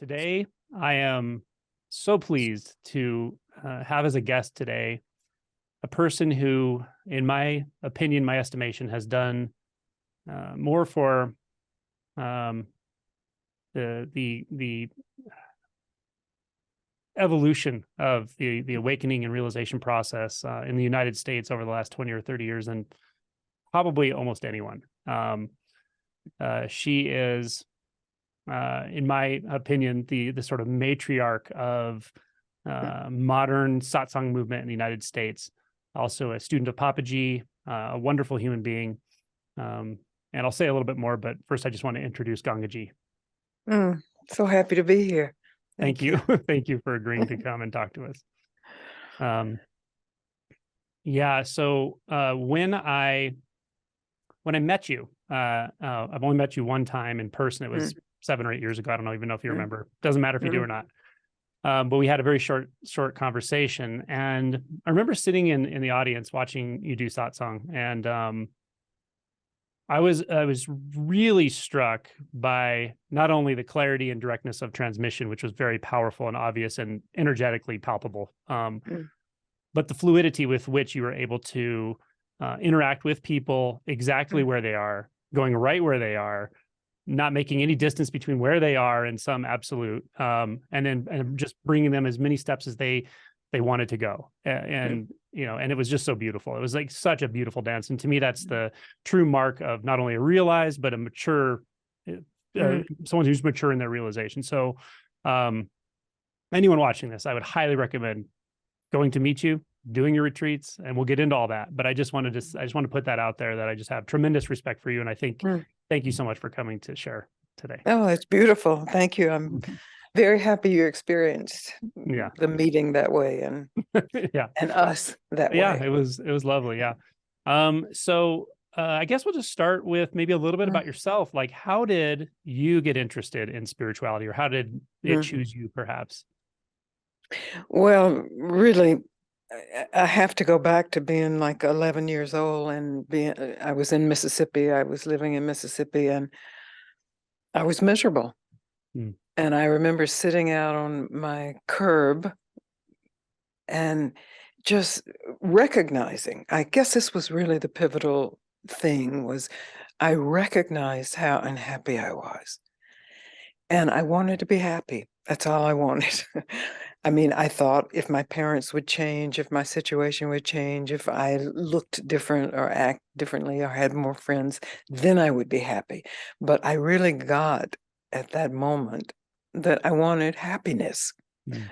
Today, I am so pleased to have as a guest today a person who, in my opinion, my estimation, has done more for um, the evolution of the awakening and realization process in the United States over the last 20 or 30 years than probably almost anyone. She is, in my opinion, the sort of matriarch of modern satsang movement in the United States. Also a student of Papaji, a wonderful human being. And I'll say a little bit more, but first I just want to introduce Gangaji. So happy to be here. Thank you. Thank you for agreeing to come and talk to us. Yeah, so when I met you, I've only met you one time in person. It was 7 or 8 years ago. I don't even know if you remember. Doesn't matter if you do or not. But we had a very short conversation, and I remember sitting in the audience watching you do satsang, and I was really struck by not only the clarity and directness of transmission, which was very powerful and obvious and energetically palpable, but the fluidity with which you were able to interact with people exactly where they are, going right where they are, not making any distance between where they are and some absolute, and just bringing them as many steps as they wanted to go. And it was just so beautiful. It was like such a beautiful dance. And to me, that's the true mark of not only a realized, but a mature, someone who's mature in their realization. So anyone watching this, I would highly recommend going to meet you, doing your retreats, and we'll get into all that. But I just want to put that out there, that I just have tremendous respect for you. And I think, thank you so much for coming to share today. Oh, it's beautiful. Thank you. I'm very happy you experienced the meeting that way, and and us that way. Yeah, it was lovely. Yeah. So I guess we'll just start with maybe a little bit about yourself. Like, how did you get interested in spirituality, or how did it choose you, perhaps? Well, really, I have to go back to being like 11 years old, and I was in Mississippi. I was living in Mississippi, and I was miserable. And I remember sitting out on my curb and just recognizing, I guess this was really the pivotal thing, was I recognized how unhappy I was. And I wanted to be happy. That's all I wanted. I mean, I thought if my parents would change, if my situation would change, if I looked different or act differently or had more friends, then I would be happy. But I really got at that moment that I wanted happiness.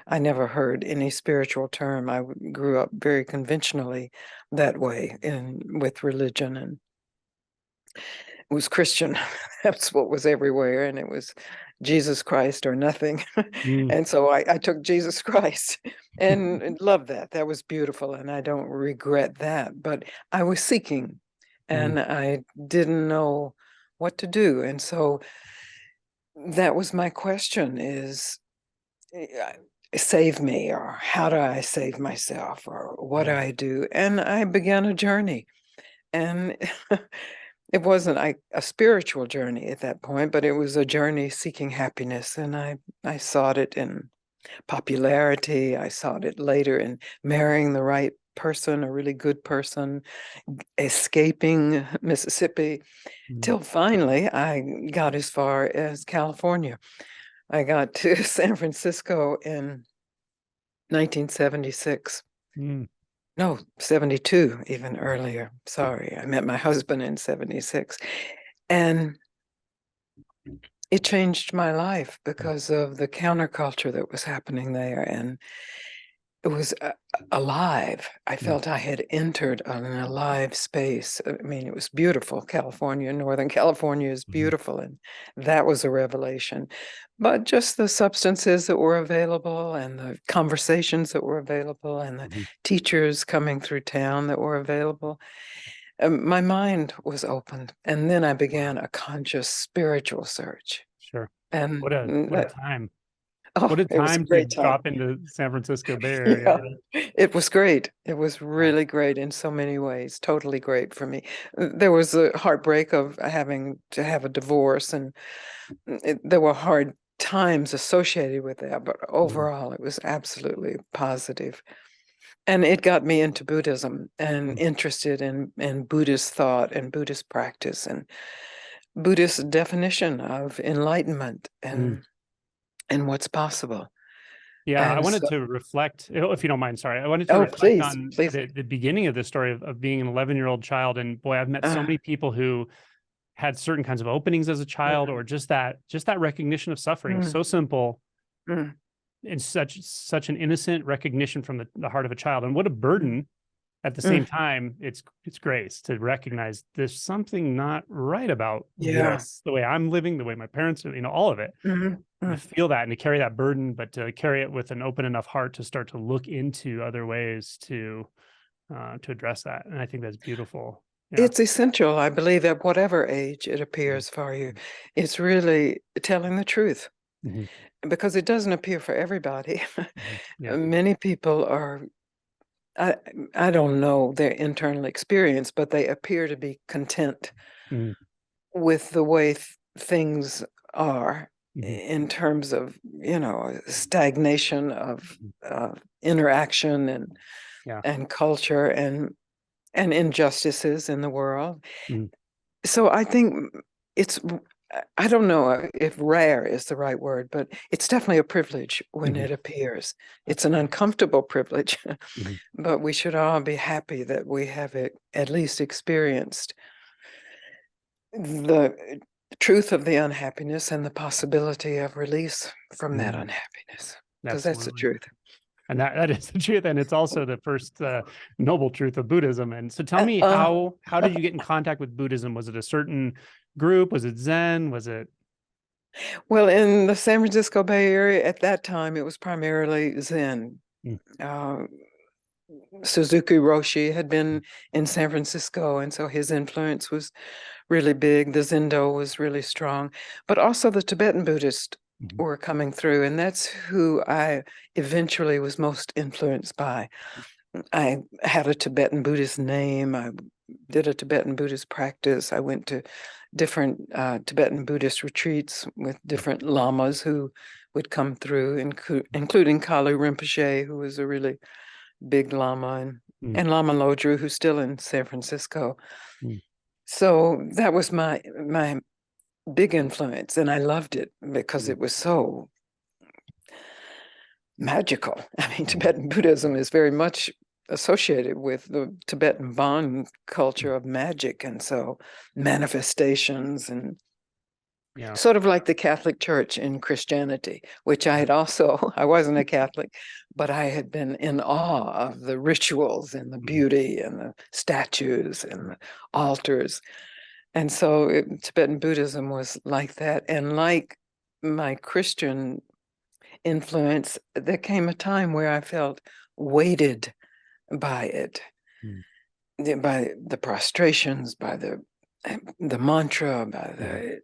I never heard any spiritual term. I grew up very conventionally that way with religion, and it was Christian. That's what was everywhere, and it was Jesus Christ or nothing. And so I took Jesus Christ and loved that. That was beautiful, and I don't regret that. But I was seeking, and I didn't know what to do. And so that was my question, is save me, or how do I save myself, or what do I do? And I began a journey. And it wasn't a spiritual journey at that point, but it was a journey seeking happiness. And I sought it in popularity. I sought it later in marrying the right person, a really good person, escaping Mississippi, till finally I got as far as California. I got to San Francisco in 1976. No, 72, even earlier. Sorry, I met my husband in 76. And it changed my life because of the counterculture that was happening there. And it was alive. I felt I had entered an alive space. I mean, it was beautiful. California, Northern California is beautiful. And that was a revelation. But just the substances that were available, and the conversations that were available, and the teachers coming through town that were available, my mind was opened. And then I began a conscious spiritual search. Sure. And what a time. Oh, what a time to drop time. into San Francisco Bay Area. It was great. It was really great in so many ways. Totally great for me. There was a heartbreak of having to have a divorce, and there were hard times associated with that, but overall it was absolutely positive. And it got me into Buddhism and interested in Buddhist thought and Buddhist practice and Buddhist definition of enlightenment and what's possible. Yeah, I And wanted so, to reflect, if you don't mind, sorry. I wanted to oh, reflect please, on please. the beginning of this story of being an 11-year-old child. And boy, I've met so Uh, many people who had certain kinds of openings as a child, mm, or just that recognition of suffering. mm, So simple mm, and such an innocent recognition from the heart of a child. And what a mm, burden at the same mm. time. It's grace to recognize there's something not right about Yeah. this, the way I'm living, the way my parents are, all of it. Mm, To mm. feel that and to carry that burden, but to carry it with an open enough heart to start to look into other ways to address that. And I think that's beautiful. Yeah. It's essential, I believe, at whatever age it Mhm. appears for you. It's really telling the truth Mhm. because it doesn't appear for everybody. Mhm. Yeah. Many people are, I, I don't know their internal experience, but they appear to be content Mhm. with the way things are Mhm. in terms of, stagnation of Mhm. interaction and Yeah. culture and injustices in the world. Mhm. So I think it's, I don't know if rare is the right word, but it's definitely a privilege when Mhm. it appears. It's an uncomfortable privilege, Mhm. but we should all be happy that we have at least experienced the truth of the unhappiness and the possibility of release from that Mhm. unhappiness, because that's the Absolutely. truth. And that is the truth. And it's also the first noble truth of Buddhism. And so tell Uh, me, uh, how did you get in contact with Buddhism? Was it a certain group? Was it Zen? Was it? well, in the San Francisco Bay Area at that time, it was primarily Zen. Mm. Uh, Suzuki Roshi had been in San Francisco, and so his influence was really big. The Zendo was really strong, but also the Tibetan Buddhists Mhm. were coming through, and that's who I eventually was most influenced by. I had a Tibetan Buddhist name. I did a Tibetan Buddhist practice. I went to different Tibetan Buddhist retreats with different lamas who would come through, including Kalu Rinpoche, who was a really big lama, Mm. and Lama Lodru, who's still in San Francisco. Mm. So that was my big influence, and I loved it because Mm. it was so magical. I mean, Mhm. Tibetan Buddhism is very much associated with the Tibetan Bon Mm. culture of magic, and so manifestations and Yeah. sort of like the Catholic Church in Christianity, which I Yeah. had also, I wasn't a Catholic, but I had been in awe of the rituals and the Mhm. beauty and the statues and the altars. And so Tibetan Buddhism was like that. And like my Christian influence, there came a time where I felt weighted by it, Mm. by the prostrations, by the mantra, by Mhm. the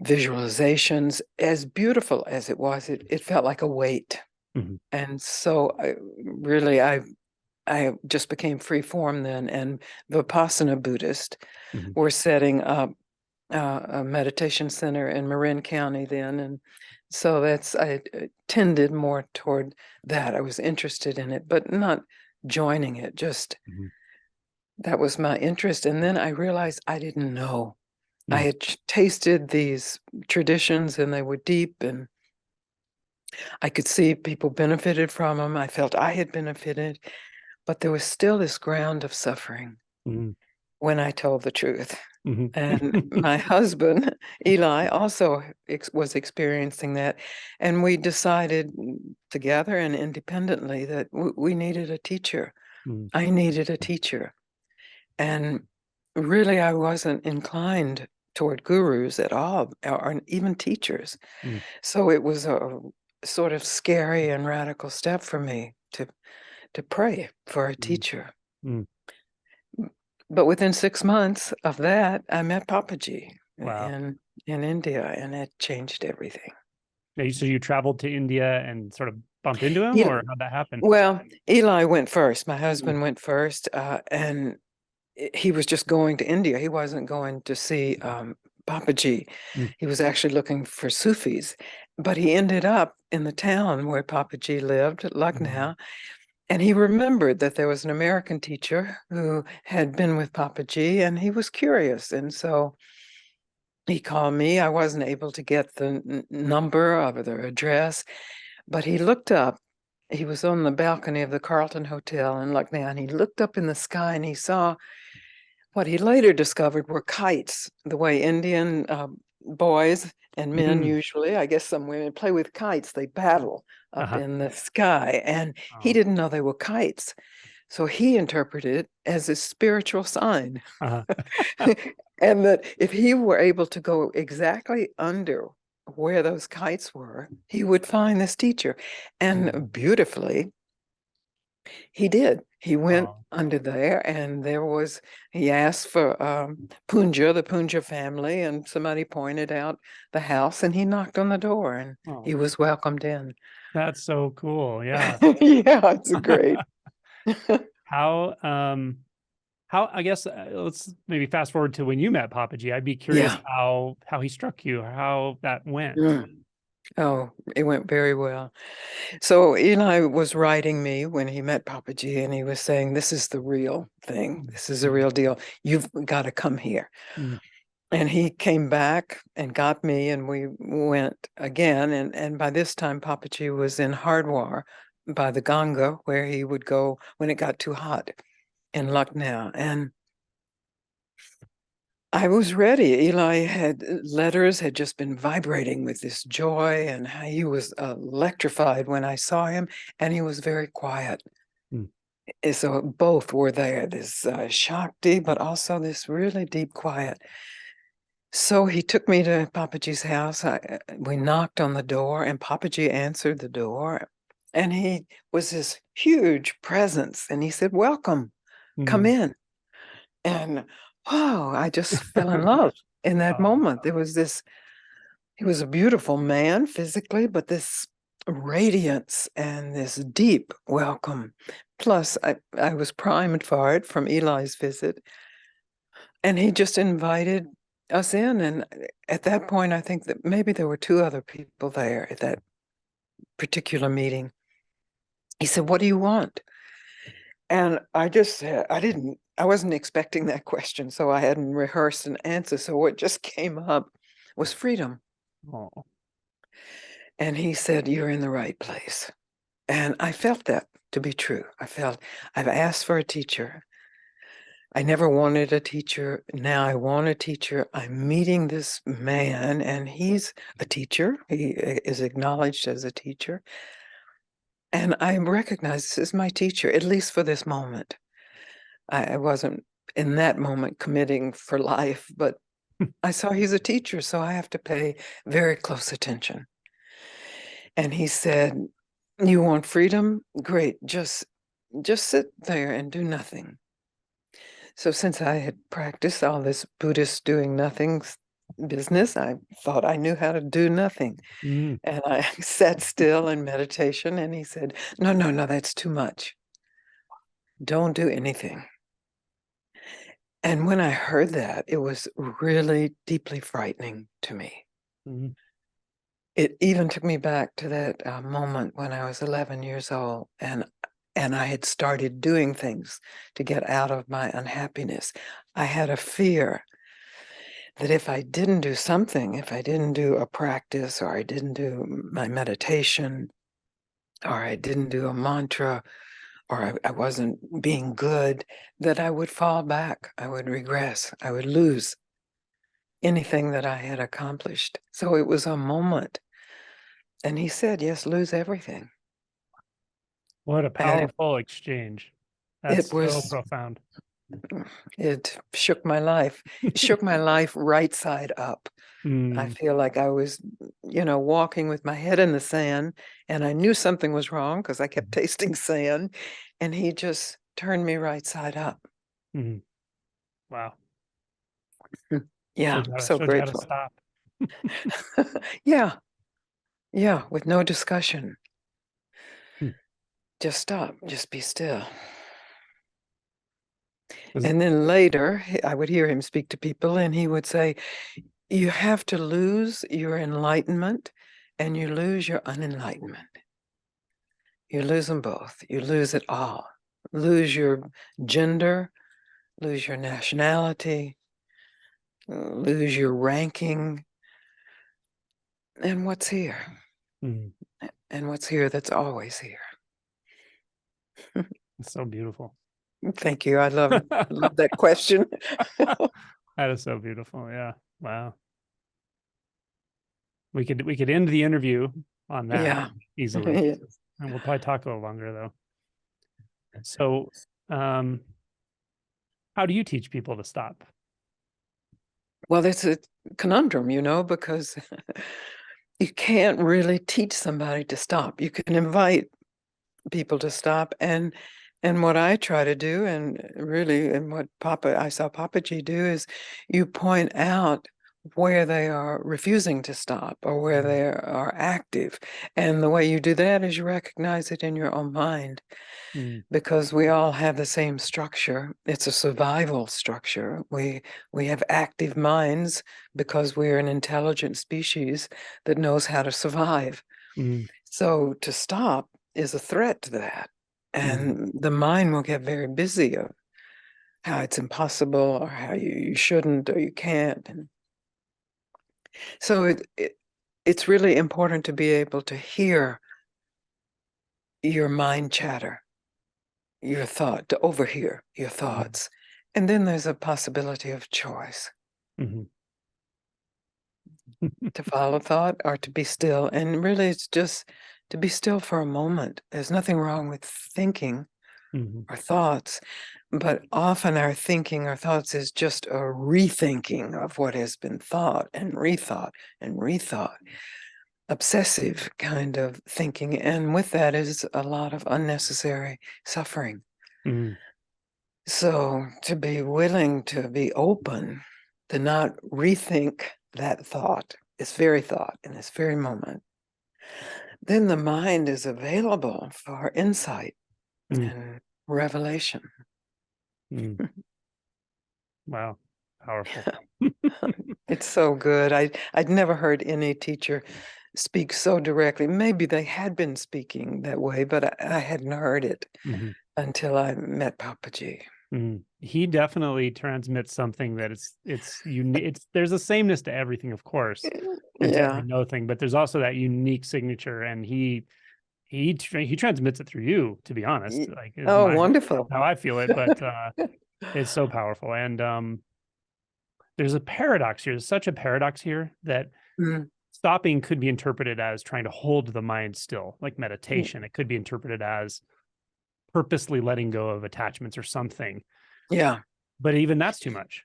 visualizations. As beautiful as it was, it felt like a weight. Mhm. And so I just became free form then, and Vipassana Buddhist Mhm. were setting up a meditation center in Marin County then, and so I tended more toward that. I was interested in it, but not joining it. Just Mhm. that was my interest, and then I realized I didn't know. I Mm. had tasted these traditions, and they were deep, and I could see people benefited from them. I felt I had benefited, but there was still this ground of suffering Mhm. when I told the truth. Mhm. And my husband, Eli, also was experiencing that. And we decided together and independently that we needed a teacher. Mhm. I needed a teacher. And really, I wasn't inclined toward gurus at all, or even teachers. Mhm. So it was a sort of scary and radical step for me to pray for a Mhm. teacher. Mhm. But within 6 months of that, I met Papaji Wow. in India, and it changed everything. Now, so you traveled to India and sort of bumped into him, Yeah, or how'd that happen? well, Eli went first. My Mm. husband went first, and he was just going to India. He wasn't going to see Papaji. Mm. He was actually looking for Sufis, but he ended up in the town where Papaji lived, Mm. Lucknow, and he remembered that there was an American teacher who had been with Papaji, and he was curious. And so he called me. I wasn't able to get the number of the address, but he looked up. He was on the balcony of the Carlton Hotel in Lucknow, and he looked up in the sky and he saw what he later discovered were kites, the way Indian boys and men Mm. usually, I guess some women play with kites, they battle up Uh-huh. in the sky. And he Oh. didn't know they were kites. So he interpreted it as a spiritual sign. Uh-huh. And that if he were able to go exactly under where those kites were, he would find this teacher. And beautifully, he did. He went Oh. under there, and he asked for Punja, the Punja family, and somebody pointed out the house, and he knocked on the door, and Oh. he was welcomed in. That's so cool. Yeah. Yeah, it's great. How I guess let's maybe fast forward to when you met Papa G. I'd be curious Yeah. how he struck you, or how that went. Mm. Oh, it went very well. So Eli was writing me when he met Papa G, and he was saying, "This is the real thing. This is a Mm. real deal. You've got to come here." Mm. And he came back and got me, and we went again. And by this time, Papaji was in Hardwar by the Ganga, where he would go when it got too hot in Lucknow. And I was ready. Letters had just been vibrating with this joy, and he was electrified when I saw him, and he was very quiet. Mm. So both were there, this Shakti, but also this really deep quiet. So he took me to Papaji's house. We knocked on the door, and Papaji answered the door. And he was this huge presence. And he said, "Welcome, come Mm. in." And wow, I just fell in love in that Oh. moment. He was a beautiful man physically, but this radiance and this deep welcome. Plus, I was primed for it from Eli's visit. And he just invited us in. And at that point, I think that maybe there were two other people there at that particular meeting. He said, "What do you want?" And I just said, I wasn't expecting that question, so I hadn't rehearsed an answer. So what just came up was freedom. Oh. And he said, "You're in the right place." And I felt that to be true. I've asked for a teacher. I never wanted a teacher. Now I want a teacher. I'm meeting this man, and he's a teacher. He is acknowledged as a teacher. And I recognize this is my teacher, at least for this moment. I wasn't in that moment committing for life, but I saw he's a teacher, so I have to pay very close attention. And he said, "You want freedom? Great. Just sit there and do nothing." So since I had practiced all this Buddhist doing nothing business, I thought I knew how to do nothing. Mm. And I sat still in meditation, and he said, "No, no, no, that's too much. Don't do anything." And when I heard that, it was really deeply frightening to me. Mm. It even took me back to that moment when I was 11 years old, and I had started doing things to get out of my unhappiness. I had a fear that if I didn't do something, if I didn't do a practice, or I didn't do my meditation, or I didn't do a mantra, or I wasn't being good, that I would fall back, I would regress, I would lose anything that I had accomplished. So it was a moment. And he said, "Yes, lose everything." What a And powerful exchange. it That's so was, profound. it shook my life. It shook my life right side up. I Mm. feel like I was, walking with my head in the sand, and I knew something was wrong because I kept tasting sand, and he just turned me right side up. Mm. Wow. Yeah, so Showed you how to grateful. stop. Yeah, yeah, with no discussion. Hmm. Just stop, just be still. Was- And then later, I would hear him speak to people, and he would say, you have to lose your enlightenment and you lose your unenlightenment. You lose them both. You lose it all. Lose your gender, lose your nationality, lose your ranking. And what's here? Mm. And what's here that's always here. It's so beautiful. Thank you. I love that question. That is so beautiful. Yeah. Wow. We could end the interview on that Yeah. easily. Yes. And we'll probably talk a little longer though. So how do you teach people to stop? Well, it's a conundrum, because you can't really teach somebody to stop. You can invite people to stop, and what I try to do, and really, and what I saw Papaji do, is you point out where they are refusing to stop or where they are active, and the way you do that is you recognize it in your own mind. Because we all have the same structure. It's a survival structure. We have active minds because we're an intelligent species that knows how to survive. So to stop is a threat to that. And the mind will get very busy of how it's impossible or how you shouldn't or you can't. And so it's really important to be able to hear your mind chatter, your thought, to overhear your thoughts. And then there's a possibility of choice. To follow thought or to be still. And really, it's just to be still for a moment. There's nothing wrong with thinking or thoughts, but often our thinking or thoughts is just a rethinking of what has been thought and rethought and rethought. Obsessive kind of thinking. And with that is a lot of unnecessary suffering. So to be willing to be open, to not rethink that thought, this very thought in this very moment, then the mind is available for insight and revelation. Wow. Powerful. It's so good. I'd never heard any teacher speak so directly. Maybe they had been speaking that way, but I hadn't heard it until I met Papaji. He definitely transmits something that it's unique. There's a sameness to everything, of course, and to every no thing, but there's also that unique signature, and he transmits it through you, to be honest. Like, wonderful. how I feel it, but it's so powerful. And there's a paradox here. There's such a paradox here that stopping could be interpreted as trying to hold the mind still, like meditation. It could be interpreted as purposely letting go of attachments or something. Yeah. But even that's too much.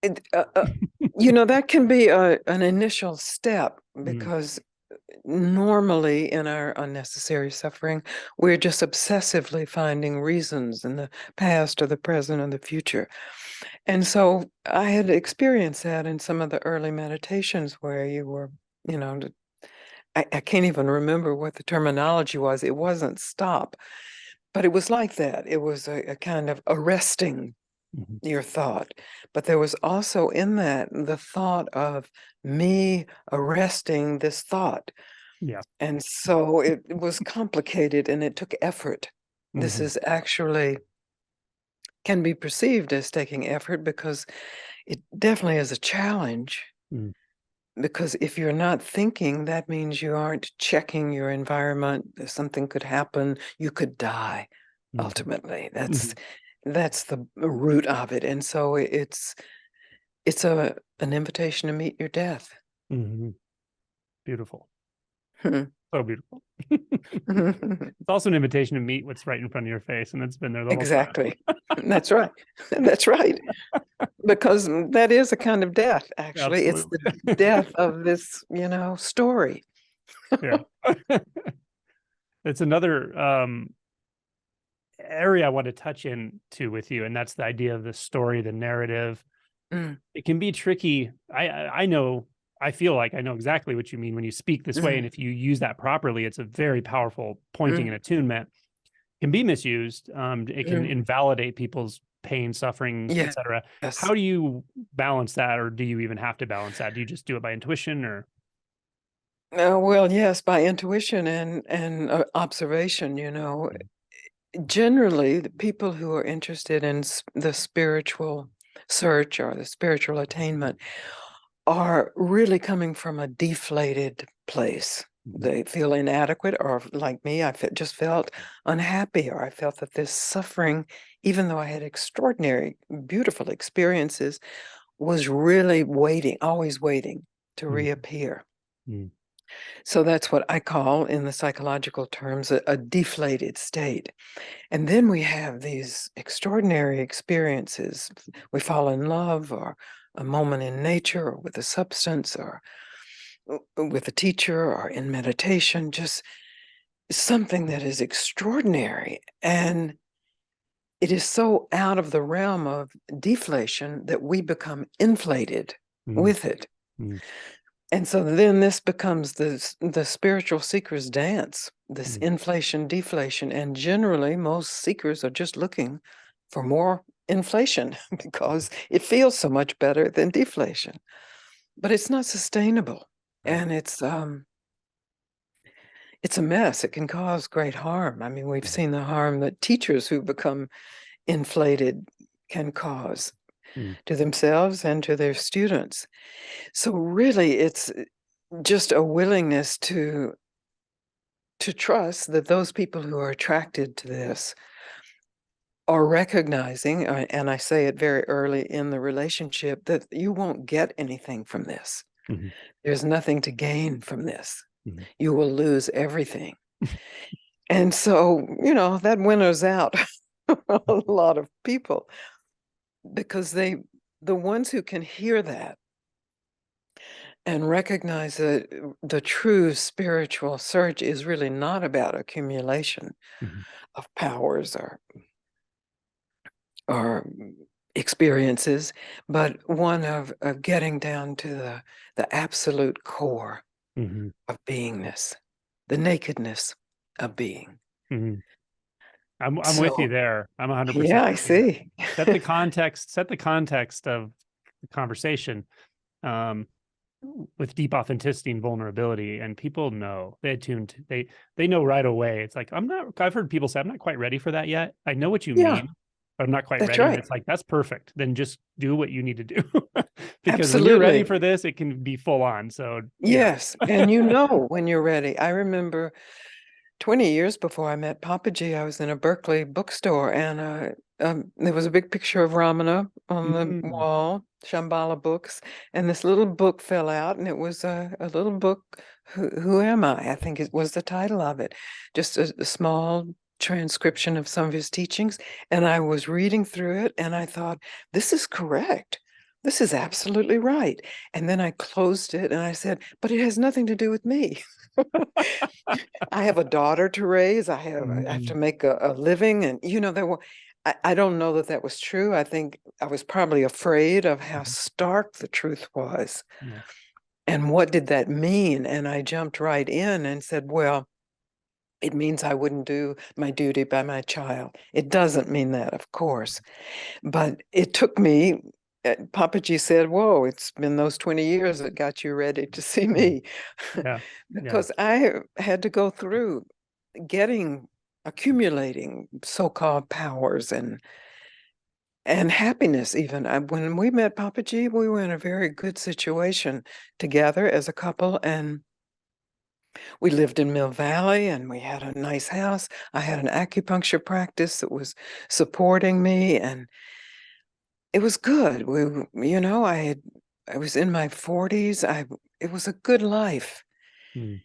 That can be an initial step, because normally in our unnecessary suffering, we're just obsessively finding reasons in the past or the present or the future. And so I had experienced that in some of the early meditations where you were, I can't even remember what the terminology was. It wasn't stop, but it was like that. It was a kind of arresting your thought. But there was also in that the thought of me arresting this thought. Yeah. And so it was complicated and it took effort. This is actually can be perceived as taking effort because it definitely is a challenge. Because if you're not thinking, that means you aren't checking your environment. Something could happen. You could die. Ultimately, that's the root of it. And so it's an invitation to meet your death. Beautiful. So beautiful. It's also an invitation to meet what's right in front of your face, and it's been there the whole time. Exactly. That's right. That's right. Because that is a kind of death, actually. Absolutely. It's the death of this, story. Yeah. It's another area I want to touch into with you, and that's the idea of the story, the narrative. It can be tricky. I know, I feel like I know exactly what you mean when you speak this way, and if you use that properly, it's a very powerful pointing and attunement. It can be misused. It can invalidate people's pain, suffering, Yeah. etc. Yes. How do you balance that, or do you even have to balance that? Do you just do it by intuition, or? Well, yes, by intuition and observation, you know. Generally, the people who are interested in the spiritual search or the spiritual attainment are really coming from a deflated place. Mhm. They feel inadequate, or like me, just felt unhappy, or I felt that this suffering, even though I had extraordinary, beautiful experiences, was really waiting, always waiting to Mhm. reappear. Mhm. So that's what I call, in the psychological terms, a deflated state. And then we have these extraordinary experiences. We fall in love, or a moment in nature, or with a substance, or with a teacher, or in meditation, just something that is extraordinary. And it is so out of the realm of deflation that we become inflated Mhm. with it. Mhm. And so then this becomes the spiritual seeker's dance, this Mhm. inflation, deflation. And generally, most seekers are just looking for more inflation because it feels so much better than deflation. But it's not sustainable. Right. And it's a mess. It can cause great harm. I mean, we've Mhm. seen the harm that teachers who become inflated can cause Mhm. to themselves and to their students. So really, it's just a willingness to trust that those people who are attracted to this are recognizing, and I say it very early in the relationship, that you won't get anything from this. Mhm. There's nothing to gain from this. Mhm. You will lose everything. And so, that winnows out a lot of people, because the ones who can hear that and recognize that the true spiritual search is really not about accumulation Mhm. of powers or experiences, but one of getting down to the absolute core Mhm. of beingness, the nakedness of being. Mhm. I'm with you So, there. I'm 100% yeah, I with you there. see. Set the context of the conversation, um, with deep authenticity and vulnerability, and people know, they attuned, they know right away. It's like, I've heard people say, I'm not quite ready for that yet. I know what you Yeah, mean, but I'm not quite that's ready. And right. it's like, that's perfect. Then just do what you need to do. Because when you're ready Absolutely. for this, it can be full on. So yeah. Yes. And you know when you're ready. I remember 20 years before I met Papaji, I was in a Berkeley bookstore, and there was a big picture of Ramana on the Mm, wall, Shambhala books, and this little book fell out, and it was a little book, Who Am I? I think it was the title of it, just a small transcription of some of his teachings. And I was reading through it, and I thought, this is correct. This is absolutely right. And then I closed it and I said, but it has nothing to do with me. I have a daughter to raise. I have to mm, make a living. And, I don't know that that was true. I think I was probably afraid of how mhm. stark the truth was. Yeah. And what did that mean? And I jumped right in and said, well, it means I wouldn't do my duty by my child. It doesn't mean that, of course. But it took me, Papaji said, whoa, it's been those 20 years that got you ready to see Mm. me. Yeah. Yeah. Because I had to go through accumulating so-called powers and happiness even. When we met Papaji, we were in a very good situation together as a couple, and we lived in Mill Valley, and we had a nice house. I had an acupuncture practice that was supporting me, and it was good. I was in my 40s. It was a good life, Mm,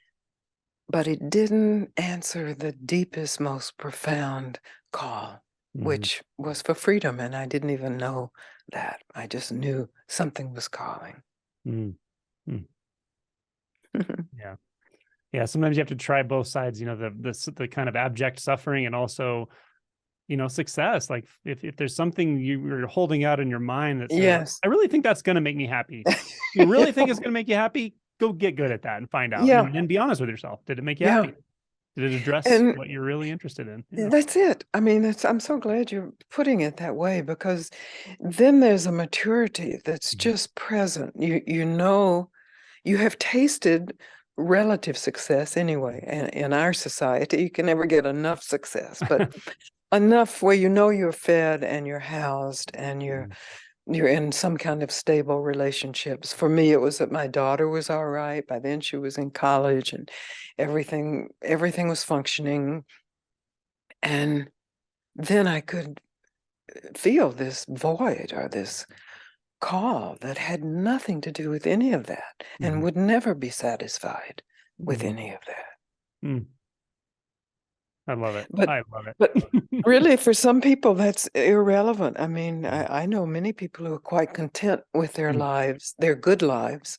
but it didn't answer the deepest, most profound call, mhm, which was for freedom. And I didn't even know that. I just knew something was calling. mm, mm. Yeah. Yeah. Sometimes you have to try both sides, the kind of abject suffering, and also, success. Like, if there's something you're holding out in your mind that says, Yes. I really think that's going to make me happy. You really think it's going to make you happy? Go get good at that and find out, Yeah. and be honest with yourself. Did it make you Yeah. happy? Did it address And what you're really interested in? Yeah. that's it. I mean, I'm so glad you're putting it that way, because then there's a maturity that's Mhm. just present. You know, you have tasted relative success anyway. And in our society, you can never get enough success, but enough where you know you're fed and you're housed and Mhm. you're in some kind of stable relationships. For me, it was that my daughter was all right. By then she was in college and everything was functioning. And then I could feel this void or this call that had nothing to do with any of that and Mhm. would never be satisfied with Mhm. any of that. Mm. I love it. But I love but it. really, for some people, that's irrelevant. I mean, Mhm. I know many people who are quite content with their Mm. lives, their good lives.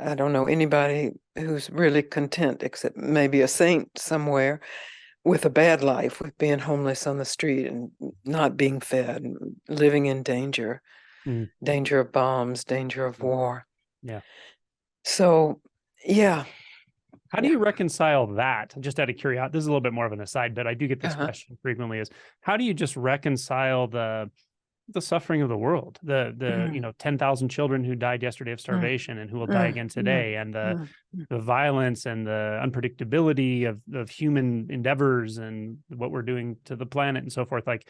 I don't know anybody who's really content except maybe a saint somewhere with a bad life, with being homeless on the street and not being fed, and living in danger, Mm. danger of bombs, danger of war. Yeah. So, yeah, How do yeah. you reconcile that? Just out of curiosity, this is a little bit more of an aside, but I do get this Uh-huh. question frequently: is how do you just reconcile the suffering of the world, the Mm, 10,000 children who died yesterday of mm, starvation and who will die mm, again mm, today, and the mm, mm. the violence and the unpredictability of human endeavors and what we're doing to the planet and so forth? Like,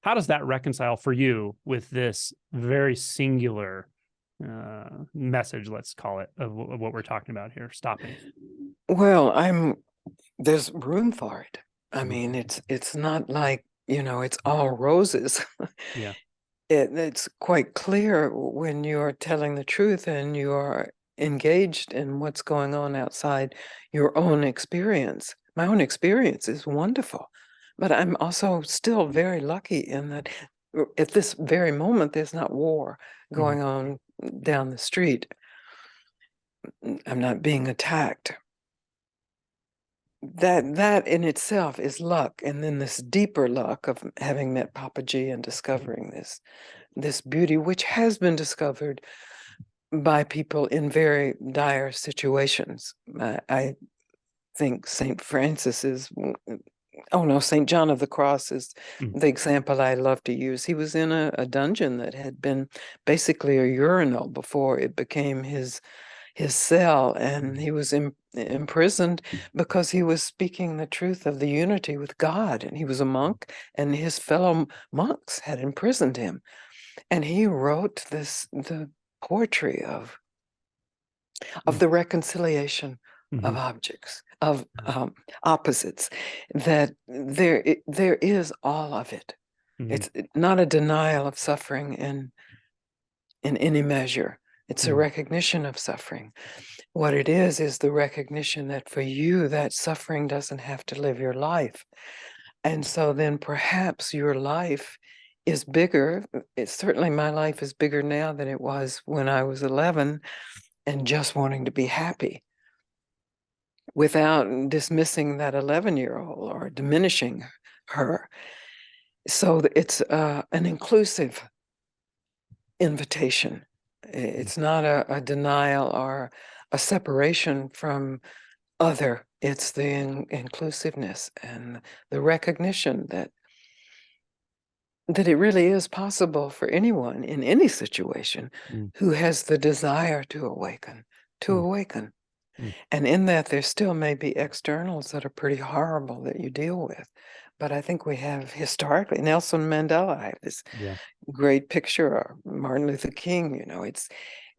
how does that reconcile for you with this very singular message, let's call it, of what we're talking about here, stopping? Well, there's room for it. I Mhm. mean, it's not like, it's all roses. Yeah. It's quite clear when you're telling the truth and you are engaged in what's going on outside your own experience. My own experience is wonderful, but I'm also still very lucky in that at this very moment, there's not war Mhm. going on down the street. I'm not being attacked. That in itself is luck, and then this deeper luck of having met Papa G and discovering this beauty, which has been discovered by people in very dire situations. I think Saint Francis is, oh no, Saint John of the Cross is Mhm. the example I love to use. He was in a dungeon that had been basically a urinal before it became his cell, and he was imprisoned because he was speaking the truth of the unity with God. And he was a monk, and his fellow monks had imprisoned him. And he wrote the poetry of Mhm. the reconciliation of Mhm. objects, of Mhm. opposites, that there is all of it. Mhm. It's not a denial of suffering in any measure. It's a Mhm. recognition of suffering. What it is the recognition that for you, that suffering doesn't have to live your life. And so then perhaps your life is bigger. It's certainly my life is bigger now than it was when I was 11 and just wanting to be happy without dismissing that 11-year-old or diminishing her. So it's an inclusive invitation. It's not a denial or a separation from other. It's the inclusiveness and the recognition that it really is possible for anyone in any situation Mhm. who has the desire to awaken, to Mhm. awaken. Mhm. And in that, there still may be externals that are pretty horrible that you deal with. But I think we have historically, Nelson Mandela, I have this Yeah. great picture, of Martin Luther King, it's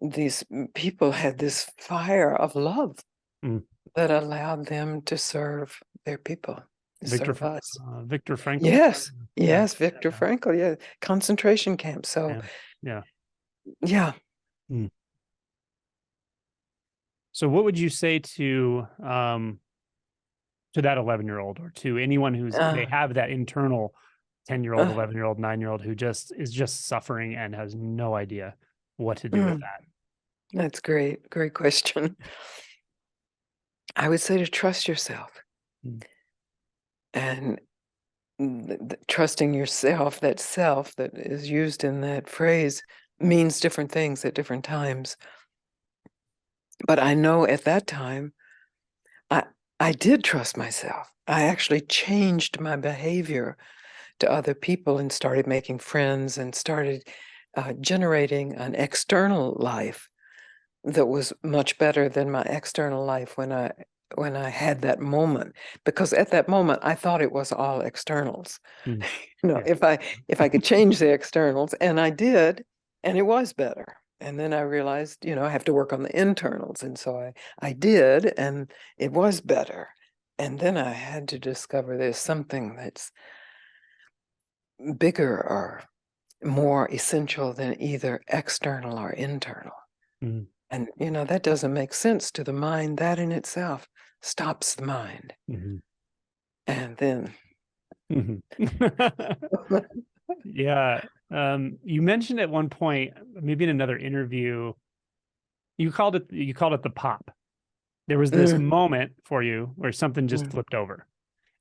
these people had this fire of love Mhm. that allowed them to serve their people, to serve us. Viktor Frankl. Yes, Yeah. yes, Viktor Yeah. Frankl, yeah, concentration camp. So, Yeah. Yeah. yeah. Mhm. So what would you say to that 11-year-old, or to anyone who's they Uh, have that internal 10-year-old, uh, 11-year-old, 9-year-old who just is just suffering and has no idea what to do with mm, that? that's great. Great question. I would say to trust yourself Mm. and trusting yourself, that self that is used in that phrase means different things at different times. But I know at that time, I, I did trust myself. I actually changed my behavior to other people and started making friends and started generating an external life that was much better than my external life when I had that moment. Because at that moment, I thought it was all externals. Mm. You know, Yeah. if I could change the externals, and I did, and it was better. And then I realized, you know, I have to work on the internals. And so I did, and it was better. And then I had to discover there's something that's bigger or more essential than either external or internal. Mm. And, you know, that doesn't make sense to the mind. That in itself stops the mind. Mhm. And then, Mhm. Yeah. You mentioned at one point, maybe in another interview, you called it the pop. There was this mm, moment for you where something just mm, flipped over.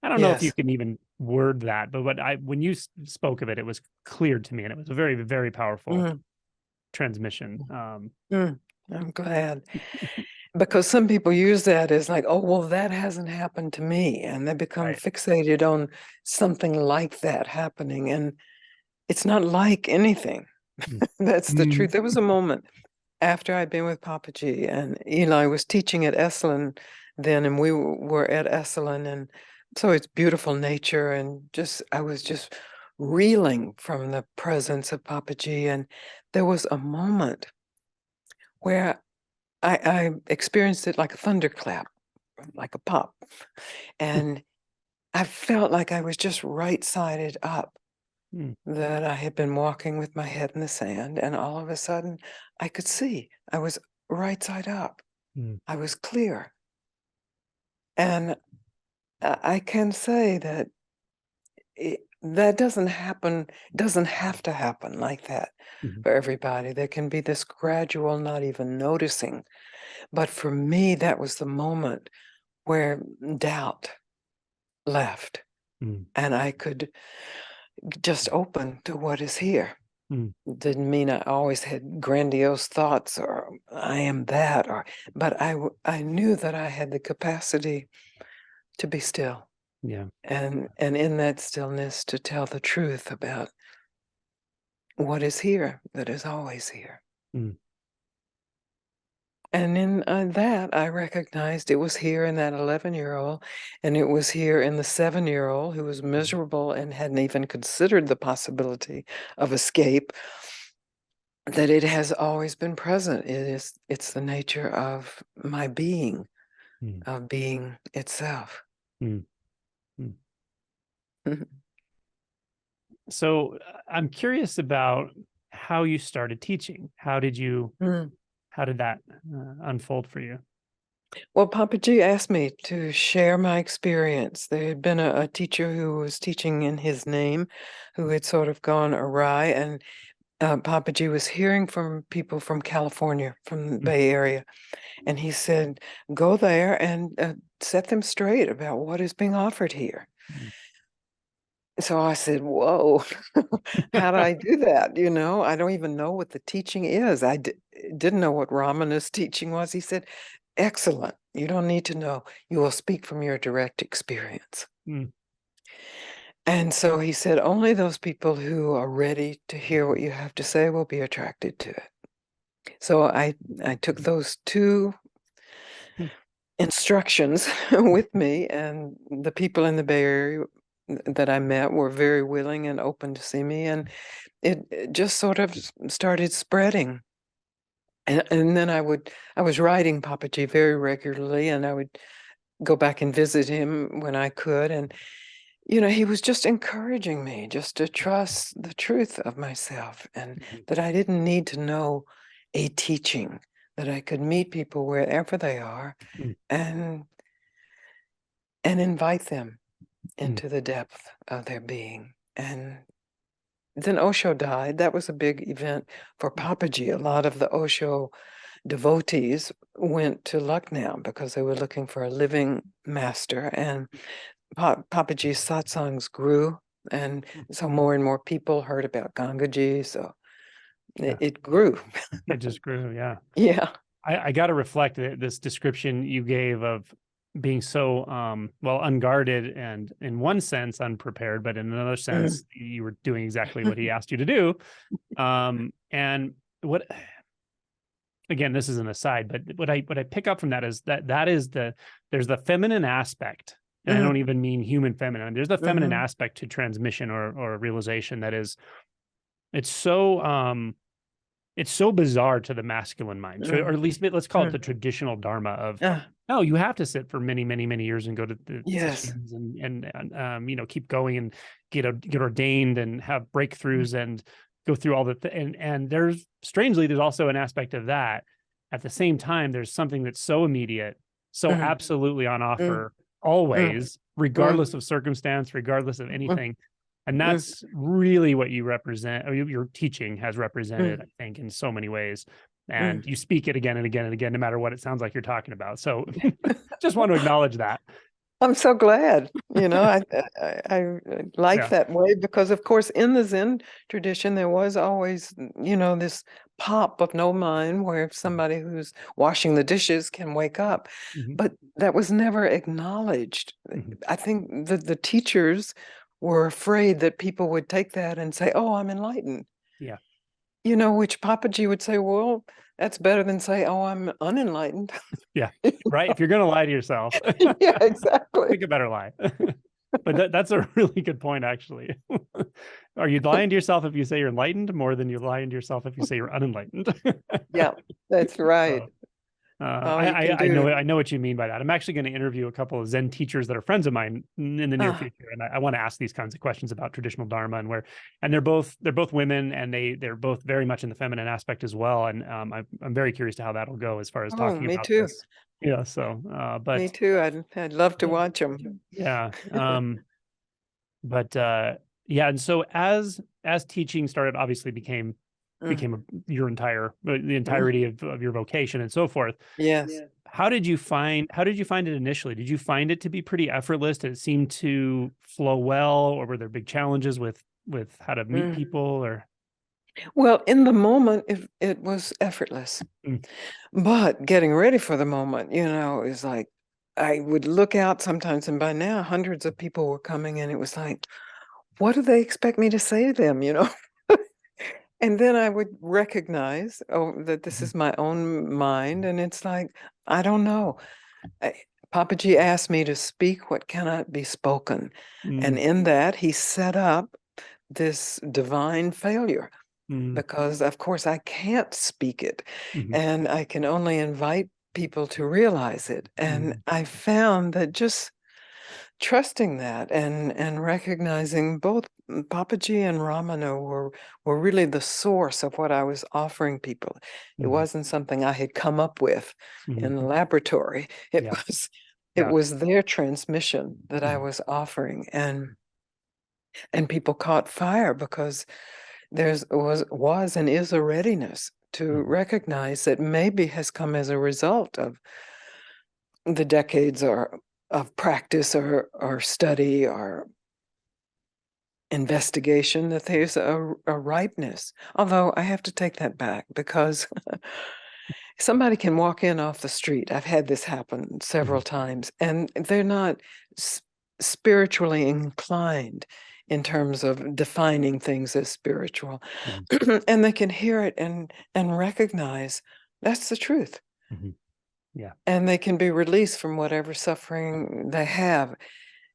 I don't know if you yes. can even word that, but when you spoke of it, it was clear to me, and it was a very, very powerful Mm, transmission. mm, I'm glad. Because some people use that as like, oh, well, that hasn't happened to me. And they become Right. fixated on something like that happening. And it's not like anything. Mm. That's the truth. Mm. There was a moment after I'd been with Papa G, and Eli was teaching at Esalen then, and we were at Esalen. And so it's beautiful nature. And just, I was just reeling from the presence of Papa G. And there was a moment where I experienced it like a thunderclap, like a pop. And I felt like I was just right-sided up, Mm. that I had been walking with my head in the sand, and all of a sudden I could see. I was right side up. Mm. I was clear. And I can say that that doesn't have to happen like that Mhm. for everybody. There can be this gradual, not even noticing. But for me, that was the moment where doubt left, Mm. and I could just open to what is here. Mm. Didn't mean I always had grandiose thoughts or I am that, or but I knew that I had the capacity to be still, Yeah. and in that stillness to tell the truth about what is here, that is always here. Mm. And in that, I recognized it was here in that 11-year-old, and it was here in the 7-year-old who was miserable and hadn't even considered the possibility of escape, that it has always been present. It's the nature of my being, Mm. of being itself. Mm. Mm. So I'm curious about how you started teaching. Mm. How did that unfold for you? Well, Papa G asked me to share my experience. There had been a teacher who was teaching in his name who had sort of gone awry, and Papa G was hearing from people from California, from the Mm. Bay Area, and he said, go there and set them straight about what is being offered here. Mm. So I said, whoa, how do I do that? You know, I don't even know what the teaching is. Didn't know what Ramana's teaching was. He said, excellent. You don't need to know. You will speak from your direct experience. Mm. And so he said, only those people who are ready to hear what you have to say will be attracted to it. So I took those two Mm. instructions with me, and the people in the Bay Area that I met were very willing and open to see me, and it just sort of started spreading. And then I was writing Papa G very regularly, and I would go back and visit him when I could, and you know, he was just encouraging me just to trust the truth of myself, and Mhm. that I didn't need to know a teaching, that I could meet people wherever they are Mm. and invite them Mm. into the depth of their being. And then Osho died. That was a big event for Papaji. A lot of the Osho devotees went to Lucknow because they were looking for a living master. And Papaji's satsangs grew. And so more and more people heard about Gangaji. So Yeah, it grew. it just grew. Yeah. Yeah. I got to reflect that this description you gave of being so well unguarded and in one sense unprepared, but in another sense you were doing exactly what he asked you to do. And what, again, this is an aside, but what I pick up from that is that is there's the feminine aspect, and I don't even mean human feminine. There's the feminine aspect to transmission or realization that is, it's so bizarre to the masculine mind, or at least let's call it the traditional dharma of, no, you have to sit for many, many, many years and go to the sessions and you know, keep going and get ordained and have breakthroughs and go through all and there's, strangely, there's also an aspect of that. At the same time, there's something that's so immediate, so absolutely on offer always, regardless of circumstance, regardless of anything. And that's really what you represent, or your teaching has represented, I think, in so many ways. And you speak it again and again and again, no matter what it sounds like you're talking about. So just want to acknowledge that. I'm so glad, you know, I like that way, because of course in the Zen tradition, there was always, you know, this pop of no mind where somebody who's washing the dishes can wake up, but that was never acknowledged. I think the teachers were afraid that people would take that and say, oh, I'm enlightened. Yeah. You know, which Papaji would say, well, that's better than say, oh, I'm unenlightened. Yeah, right. If you're going to lie to yourself, yeah, exactly. Pick a better lie. But that's a really good point, actually. Are you lying to yourself if you say you're enlightened more than you lying to yourself if you say you're unenlightened? Yeah, that's right. So, I know what you mean by that. I'm actually going to interview a couple of Zen teachers that are friends of mine in the near future, and I want to ask these kinds of questions about traditional Dharma and they're both women, and they're both very much in the feminine aspect as well. And I'm very curious to how that'll go as far as talking about this. Yeah. So, but me too. I'd love to watch them. Yeah. But yeah, and so as teaching started, obviously became your the entirety of your vocation and so forth. Yes. How did you find it initially? Did you find it to be pretty effortless? Did it seem to flow well, or were there big challenges with how to meet people? Or well, in the moment, it was effortless, but getting ready for the moment, you know, is like, I would look out sometimes, and by now hundreds of people were coming in. It was like, what do they expect me to say to them, you know? And then I would recognize, oh, that this is my own mind. And it's like, I don't know. Papaji asked me to speak what cannot be spoken. And in that, he set up this divine failure, because, of course, I can't speak it. And I can only invite people to realize it. And I found that just trusting that and recognizing both Papaji and Ramana were really the source of what I was offering people. It wasn't something I had come up with in the laboratory. It was their transmission that I was offering, and people caught fire, because there was and is a readiness to recognize that maybe has come as a result of the decades of practice or study or investigation, that there's a ripeness. Although I have to take that back, because somebody can walk in off the street. I've had this happen several times, and they're not spiritually inclined in terms of defining things as spiritual. And they can hear it and recognize that's the truth. Yeah. And they can be released from whatever suffering they have.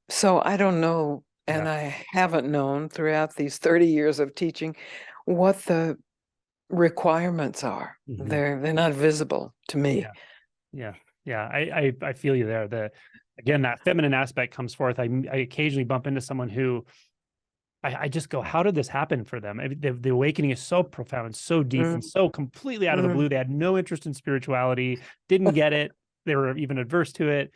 So I don't know, and I haven't known throughout these 30 years of teaching what the requirements are. They're not visible to me. Yeah. I feel you there. Again, that feminine aspect comes forth. I occasionally bump into someone who I just go, how did this happen for them? The awakening is so profound, so deep, and so completely out of the blue. They had no interest in spirituality, didn't get it. They were even adverse to it.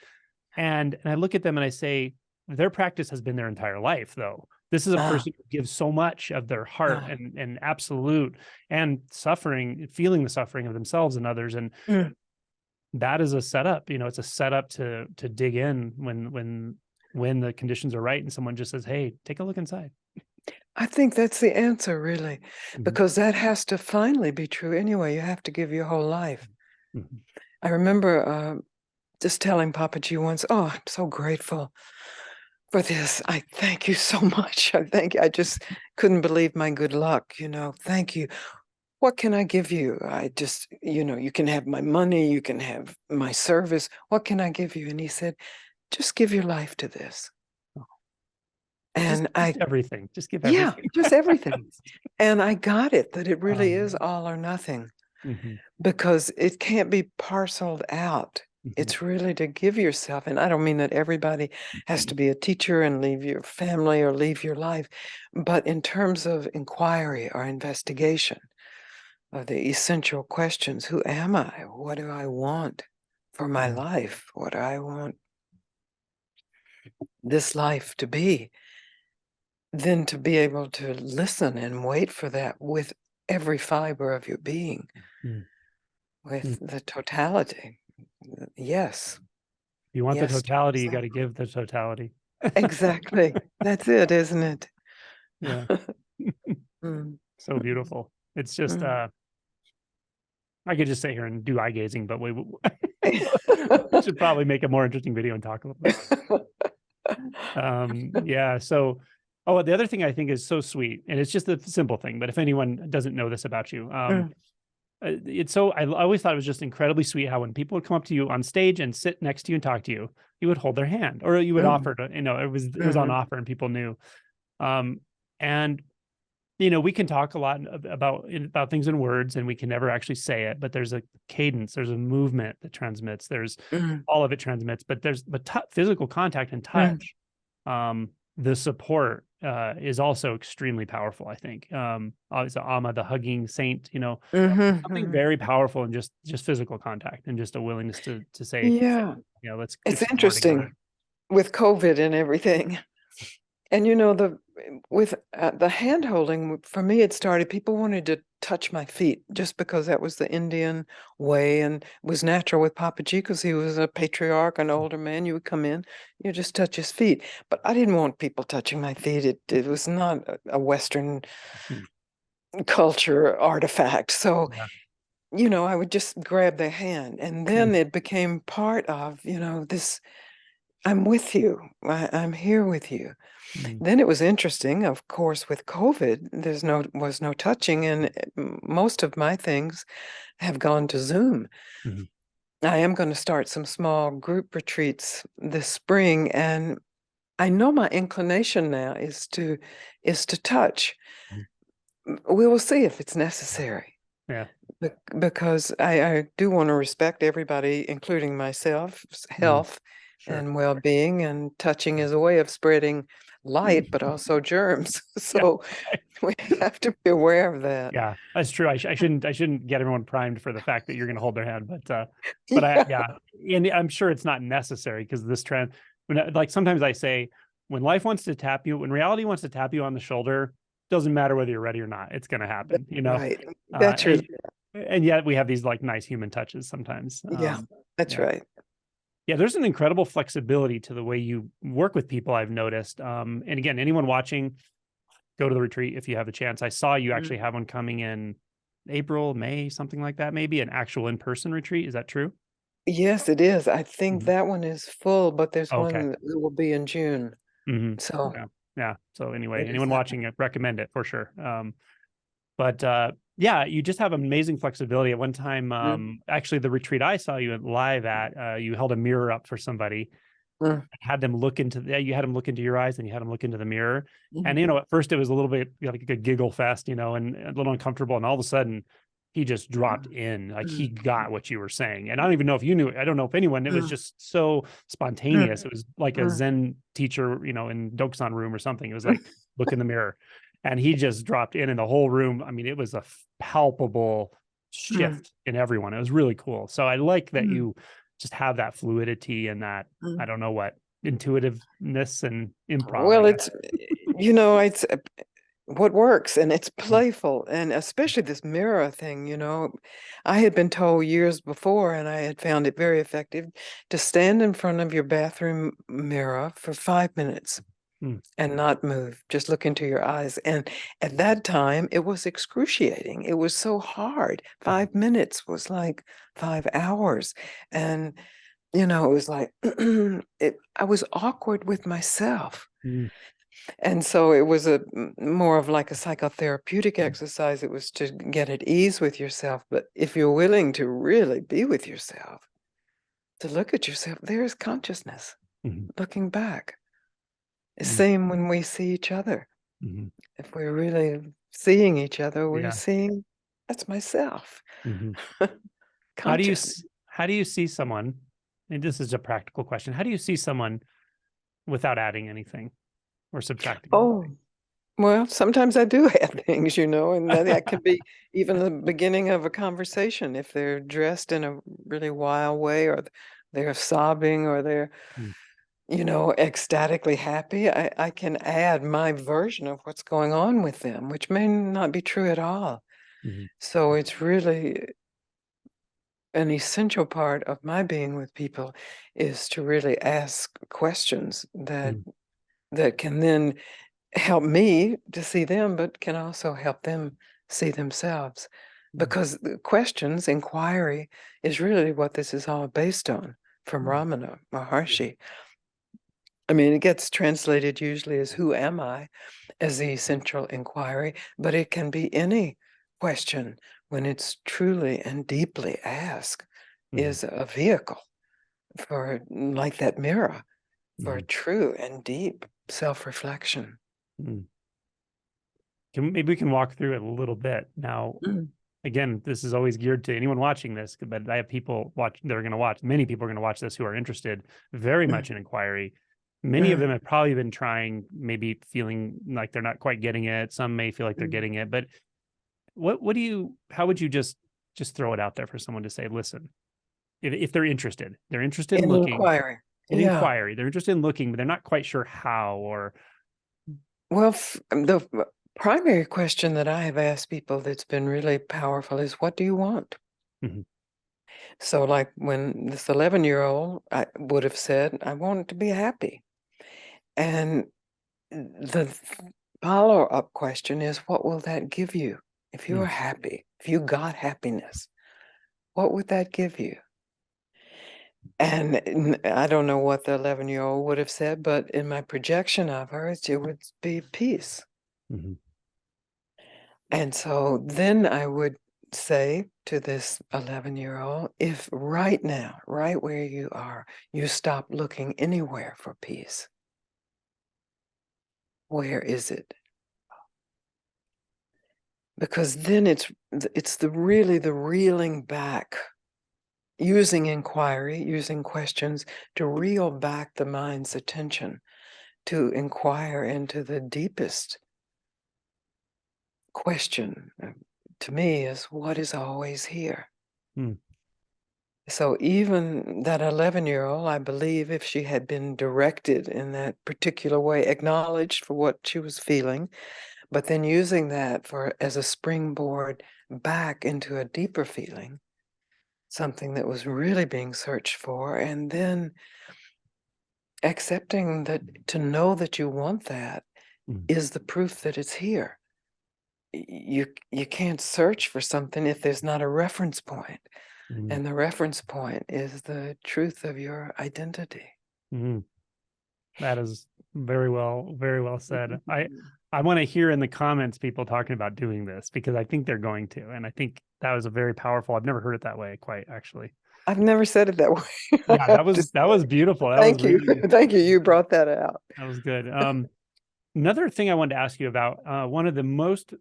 And I look at them and I say, their practice has been their entire life, though. This is a person who gives so much of their heart and absolute, and suffering, feeling the suffering of themselves and others. And that is a setup, you know, it's a setup to dig in when the conditions are right and someone just says, hey, take a look inside. I think that's the answer, really, because that has to finally be true anyway. You have to give your whole life. I remember just telling Papa G once, "Oh, I'm so grateful for this. I thank you so much. I thank you. I just couldn't believe my good luck, Thank you. What can I give you? I just, you can have my money, you can have my service. What can I give you?" And he said, "Just give your life to this." Just And just everything. Just give yeah, everything. just everything. And I got it, that it really is Um, all or nothing, mhm, because it can't be parceled out. mhm, It's really to give yourself. And I don't mean that everybody has to be a teacher and leave your family or leave your life, but in terms of inquiry or investigation of the essential questions: who am I? What do I want for my mhm, life? What do I want this life to be? Then to be able to listen and wait for that with every fiber of your being, mm, mm. with the totality. Yes, You want the yes, totality, you so got to give the totality. exactly. That's it, isn't it? Yeah. Mm, So beautiful. It's just mm. I could just sit here and do eye gazing, but we should probably make a more interesting video and talk a little bit. Yeah. So, oh, the other thing I think is so sweet, and it's just a simple thing, but if anyone doesn't know this about you, Mm, it's so I always thought it was just incredibly sweet how when people would come up to you on stage and sit next to you and talk to you, you would hold their hand or you would mm, offer to, it was on mhm, offer and people knew. Um, and we can talk a lot about things in words and we can never actually say it, but there's a cadence, there's a movement that transmits, there's mm, all of it transmits, but physical contact and mm, touch, the support is also extremely powerful, I think. Obviously Amma, the hugging saint, mhm, something mhm. very powerful in just physical contact and just a willingness to say, Yeah, let's it's explore together. interesting with COVID and everything. And with the hand holding, for me, it started, people wanted to touch my feet just because that was the Indian way and was natural with Papa G, because he was a patriarch, an older man. You would come in, you just touch his feet. But I didn't want people touching my feet. It was not a Western Hmm. culture artifact. So, Yeah. I would just grab their hand. And Mm, then it became part of, this, I'm with you. I'm here with you. mm, Then it was interesting, of course, with COVID, was no touching, and most of my things have gone to Zoom. mhm, I am going to start some small group retreats this spring, and I know my inclination now is to touch. mhm. We will see if it's Yeah. necessary, Yeah. because I do want to respect everybody, including myself's Mhm. health Sure. and well-being, and touching Sure. is a way of spreading light, but Mhm. also germs. Yeah. So we have to be aware of that. Yeah, that's true. I shouldn't get everyone primed for the fact that you're going to hold their hand, but Yeah. yeah, and I'm sure it's not necessary because this trend, like sometimes I say, when life wants to tap you, when reality wants to tap you on the shoulder, doesn't matter whether you're ready or not, it's going to That's happen, right. uh, That's your, and, and yet we have these like nice human touches sometimes. yeah, that's Yeah. right. Yeah, there's an incredible flexibility to the way you work with people, I've noticed. And again, anyone watching, go to the retreat if you have the chance. I saw you Mm. actually have one coming in April, May, something like that, maybe an actual in-person retreat. Is that true? Yes, it is. I think Mhm. that one is full, but there's Okay. one that will be in June. Hmm. So Yeah. Yeah. So anyway, it is anyone that watching one. it, recommend it for sure. But yeah, you just have amazing flexibility. At one time, Mm, actually, the retreat I saw you live at, you held a mirror up for somebody, mm, had them look into you had them look into your eyes and you had them look into the mirror. And mm, at first it was a little bit like a giggle fest, and a little uncomfortable. And all of a sudden he just dropped in. Like he mm, got what you were saying. And I don't even know if you knew it. I don't know if anyone, it was mm, just so mm, spontaneous. It was like a mm, Zen teacher, in Dokusan room or something. It was like, look in the mirror. And he just dropped in the whole room. I mean, it was a palpable mm, shift in everyone. It was really cool. So I like that mm, you just have that fluidity and that, I mm. don't know what, intuitiveness and improv, I Well, guess. it's what works, and it's playful, and especially this mirror thing. I had been told years before, and I had found it very effective, to stand in front of your bathroom mirror for 5 minutes Mm, and not move, just look into your eyes. And at that time, it was excruciating. It was so hard. mhm, 5 minutes was like 5 hours. And it was like I was awkward with myself. Mm, And so it was more of like a psychotherapeutic exercise. It was to get at ease with yourself. But if you're willing to really be with yourself, to look at yourself, there's consciousness mhm, looking back. mm, Same when we see each other. mhm. If we're really seeing each other, we're Yeah. seeing that's myself. Mhm. Consciousness. How do you see someone? And this is a practical question. How do you see someone without adding anything or subtracting Oh, well, sometimes I do add things, and that can anything? be even the beginning of a conversation if they're dressed in a really wild way or they're sobbing or they're, Mm, ecstatically happy. I can add my version of what's going on with them, which may not be true at all. mhm, So it's really an essential part of my being with people is to really ask questions that mm, that can then help me to see them, but can also help them see themselves. mm, Because the questions, inquiry, is really what this is all based on from mm, Ramana yeah, Maharshi. I mean, it gets translated usually as who am I as the essential inquiry, but it can be any question when it's truly and deeply asked mhm, is a vehicle for like that mirror for mhm, true and deep self-reflection. mm. Maybe we can walk through it a little bit. Now, Mm, again, this is always geared to anyone watching this, but I have people watch that are going to watch, many people are going to watch this who are interested very mm, much in inquiry. Many of them mm, have probably been trying, maybe feeling like they're not quite getting it. Some may feel like they're mm. getting it, but what do you, how would you just throw it out there for someone to say, listen, if they're interested in In looking inquiry. in Yeah. inquiry, they're interested in looking, but they're not quite sure how or, Well, the primary question that I have asked people that's been really powerful is, what do you want? mhm, So, like when this 11-year-old, I would have said, I want to be happy. And the follow-up question is, what will that give you? If you're mm, happy, if you got happiness, what would that give you? And I don't know what the 11-year-old would have said, but in my projection of her, it would be peace. mhm, And so then I would say to this 11-year-old, if right now, right where you are, you stop looking anywhere for peace, where is it? Because then it's really the reeling back, using inquiry, using questions to reel back the mind's attention, to inquire into the deepest question, to me, is what is always here? mm, So even that 11-year-old, I believe if she had been directed in that particular way, acknowledged for what she was feeling, but then using that as a springboard back into a deeper feeling, something that was really being searched for, and then accepting that to know that you want that mm, is the proof that it's here. You can't search for something if there's not a reference point. mm, And the reference point is the truth of your identity. mm. That is very well said. I want to hear in the comments people talking about doing this because I think they're going to, and I think that was a very powerful. I've never heard it that way, quite actually. I've never said it that way. I Yeah, have to that say. was beautiful. That was Thank you. really Thank you. You brought that out. that was good. Another thing I wanted to ask you about, one of the most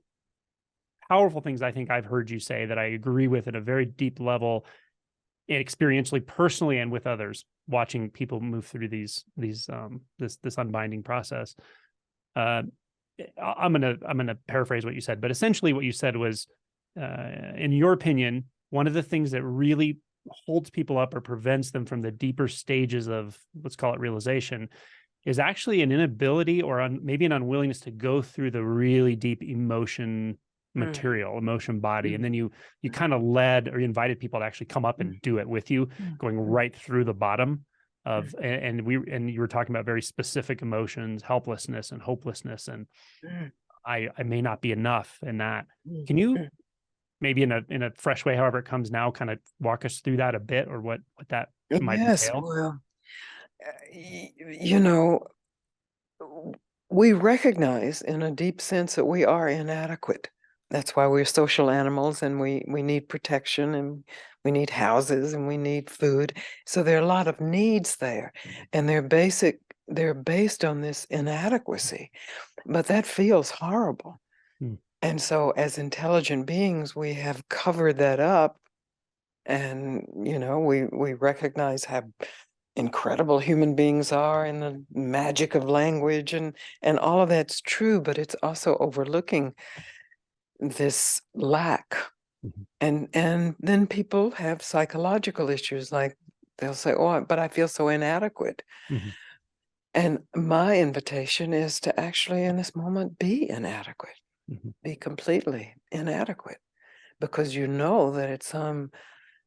powerful things I think I've heard you say that I agree with at a very deep level, experientially, personally, and with others, watching people move through this unbinding process. Uh, I'm gonna paraphrase what you said, but essentially what you said was, in your opinion, one of the things that really holds people up or prevents them from the deeper stages of, let's call it, realization, is actually an inability or maybe an unwillingness to go through the really deep emotion Mm, material, emotion body. And mm, then you mm, kind of led or you invited people to actually come up mm, and do it with you, mm, going mm, right through the bottom mm, of, and you were talking about very specific emotions, helplessness and hopelessness. And mm, I may not be enough in that. mm, Can you mm. maybe in a fresh way, however it comes now, kind of walk us through that a bit, or what that might Yes, entail? well, you know, we recognize in a deep sense that we are inadequate. That's why we're social animals, and we need protection, and we need houses, and we need food. So there are a lot of needs there, and they're based on this inadequacy, but that feels horrible. Mm, And so as intelligent beings, we have covered that up, and we recognize how incredible human beings are, and the magic of language, and all of that's true, but it's also overlooking this lack. mhm, And then people have psychological issues, like they'll say, oh, but I feel so inadequate. mhm, And my invitation is to actually in this moment be inadequate, mhm, be completely inadequate, because you know that at some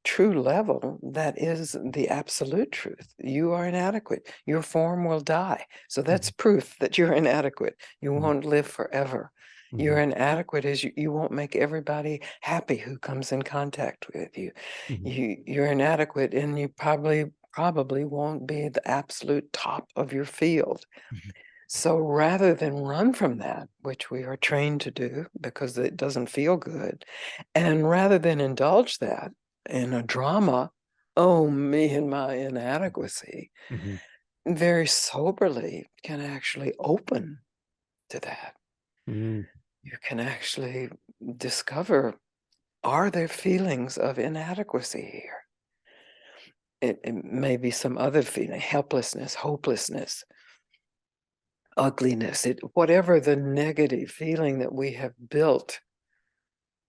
true level, that is the absolute truth. You are inadequate. Your form will die. So that's mhm, proof that you're inadequate. You mhm, won't live forever. You're mhm, inadequate as you won't make everybody happy who comes in contact with you. mhm, You're inadequate, and you probably won't be the absolute top of your field. mhm, So rather than run from that, which we are trained to do because it doesn't feel good, and rather than indulge that in a drama, oh, me and my inadequacy, mhm, very soberly can actually open to that. mhm, You can actually discover, are there feelings of inadequacy here? It may be some other feeling, helplessness, hopelessness, ugliness, whatever the negative feeling that we have built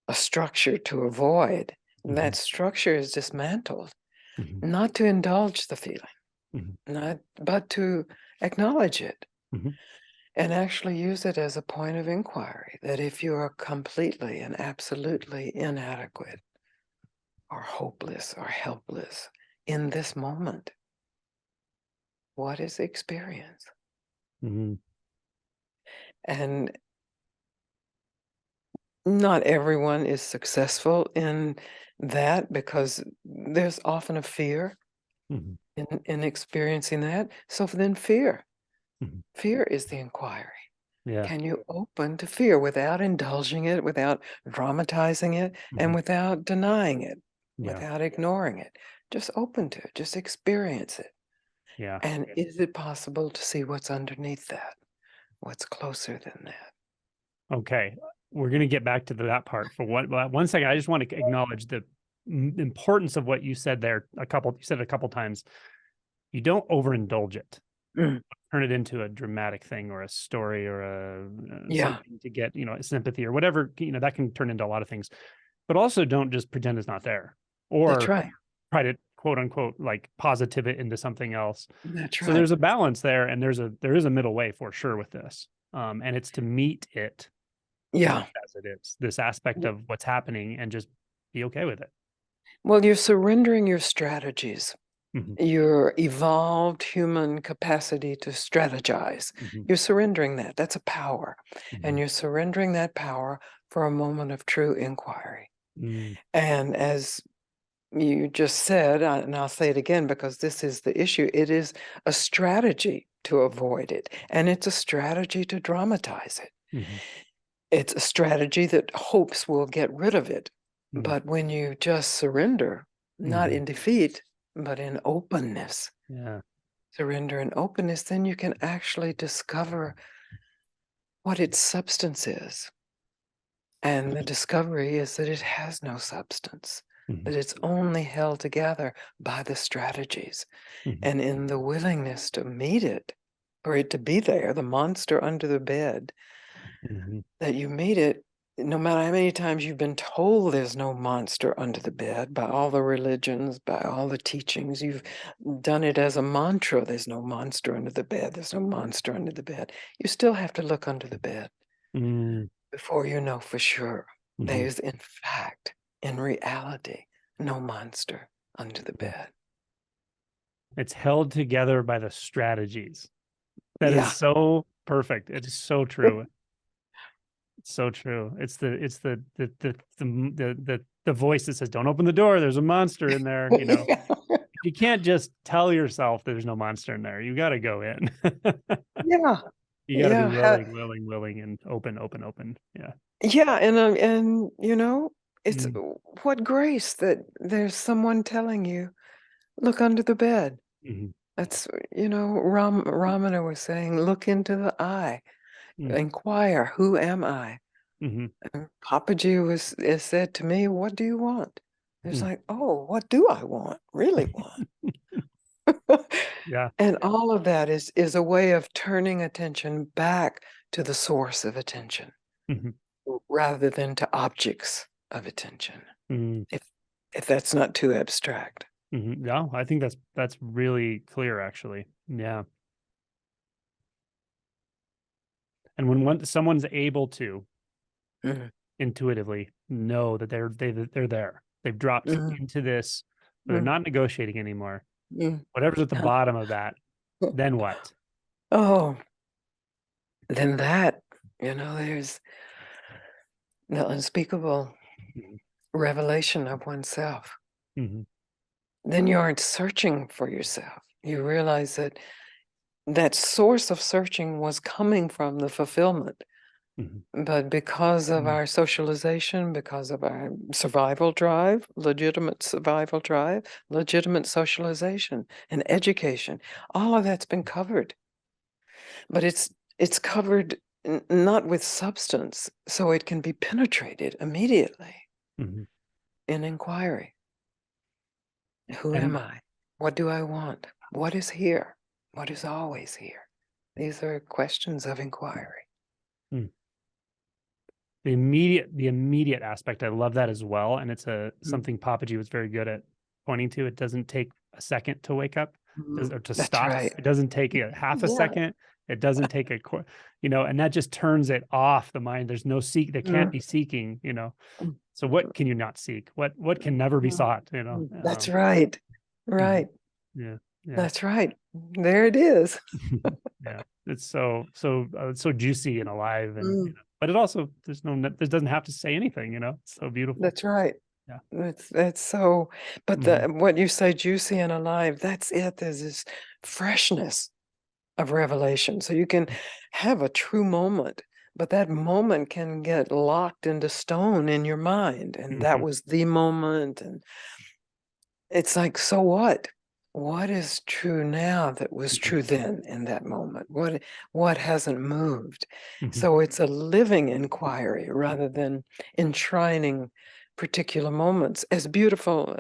a structure to avoid, mhm, that structure is dismantled, mhm, not to indulge the feeling, mhm, but to acknowledge it mhm, and actually use it as a point of inquiry, that if you are completely and absolutely inadequate or hopeless or helpless in this moment, what is the experience? mhm, And not everyone is successful in that, because there's often a fear mhm, in experiencing that. So then fear mhm. fear is the inquiry. Yeah. Can you open to fear without indulging it, without dramatizing it, and Mhm. without denying it, Yeah. without ignoring it? Just open to it, just experience it. Yeah. And is it possible to see what's underneath that? What's closer than that? Okay. We're going to get back to that part for one second. I just want to acknowledge the importance of what you said there. You said it a couple times. You don't overindulge it, Mm, turn it into a dramatic thing or a story or yeah, something to get, sympathy or whatever, that can turn into a lot of things, but also don't just pretend it's not there that's or right. try to quote unquote, like positive it into something else. That's So right. there's a balance there, and there is a middle way for sure with this. And it's to meet it Yeah. just as it is, this aspect of what's happening, and just be okay with it. Well, you're surrendering your strategies, Mhm, your evolved human capacity to strategize. mhm, You're surrendering that. That's a power. And mhm, you're surrendering that power for a moment of true inquiry. mm, And as you just said, and I'll say it again because this is the issue, it is a strategy to avoid it, and it's a strategy to dramatize it. mhm, It's a strategy that hopes will get rid of it. mm, But when you just surrender, not mhm. in defeat, but in openness, Yeah. surrender and openness, then you can actually discover what its substance is. And the discovery is that it has no substance, Mhm, that it's only held together by the strategies. mhm, And in the willingness to meet it, for it to be there, the monster under the bed, mhm, that you meet it, no matter how many times you've been told there's no monster under the bed by all the religions, by all the teachings, you've done it as a mantra. There's no monster under the bed. There's no monster under the bed. You still have to look under the bed mm, before you know for sure. mhm. There's, in fact, in reality, no monster under the Yeah. bed. It's held together by the strategies. That is Yeah. so perfect. It is so true. It's so true. The voice that says, "Don't open the door. There's a monster in there." You can't just tell yourself there's no monster in there. You got to go in. Yeah, You got to be yeah, willing, and open. Yeah. yeah, and it's Mm, what grace that there's someone telling you, look under the bed. mhm, That's Ramana was saying, look into the eye, mm, inquire, who am I? mhm, And Papaji is said to me, what do you want? It's mm. like, oh, what do I want? Really want? Yeah. And all of that is a way of turning attention back to the source of attention Mhm, rather than to objects of attention. mm, If if that's not too abstract. mhm. No, I think that's really clear, actually. Yeah. And when someone's able to Mhm, intuitively know that they're there, they've dropped mhm, into this, but they're mhm, not negotiating anymore. mhm. Whatever's at the Yeah. bottom of that, then what? Oh, then that, there's the unspeakable Mhm, revelation of oneself. mhm, Then you aren't searching for yourself. You realize that that source of searching was coming from the fulfillment. mhm, But because of mm, our socialization, because of our survival drive, legitimate survival drive, legitimate socialization and education, all of that's been covered. But it's covered not with substance, so it can be penetrated immediately mhm. in inquiry. Who am And I? What do I want? What is here? What is always here? These are questions of inquiry. mm, the immediate aspect, I love that as well. And it's Mm, something Papaji was very good at pointing to. It doesn't take a second to wake up, or to that's stop. right. It doesn't take a half a Yeah. second. It doesn't take and that just turns it off the mind. There's no there can't Mm, be seeking. mm, So what can you not seek? What can never be mm, sought? That's right. Mhm. Right. Yeah, yeah. That's right. There it is. Yeah, it's so juicy and alive, and Mm, but it also it doesn't have to say anything. It's so beautiful. that's right. Yeah. That's so, but Hmm. what you say, juicy and alive, that's it. There's this freshness of revelation. So you can have a true moment, but that moment can get locked into stone in your mind. And that Hmm. was the moment. And it's like, so what? What is true now that was Hmm. true then in that moment? What hasn't moved? Hmm. So it's a living inquiry rather than enshrining particular moments, as beautiful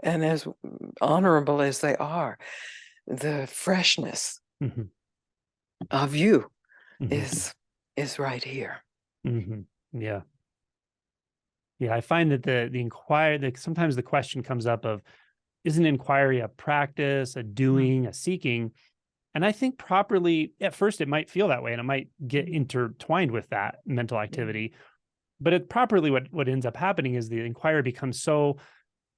and as honorable as they are. The freshness Hmm. of you Hmm. is is right here. Hmm. Yeah. Yeah. I find that the inquiry, that sometimes the question comes up of, is an inquiry a practice, a Mm, doing, a seeking? And I think properly, at first, it might feel that way and it might get mm, intertwined with that mental mm, activity. But it properly, what ends up happening is the inquiry becomes so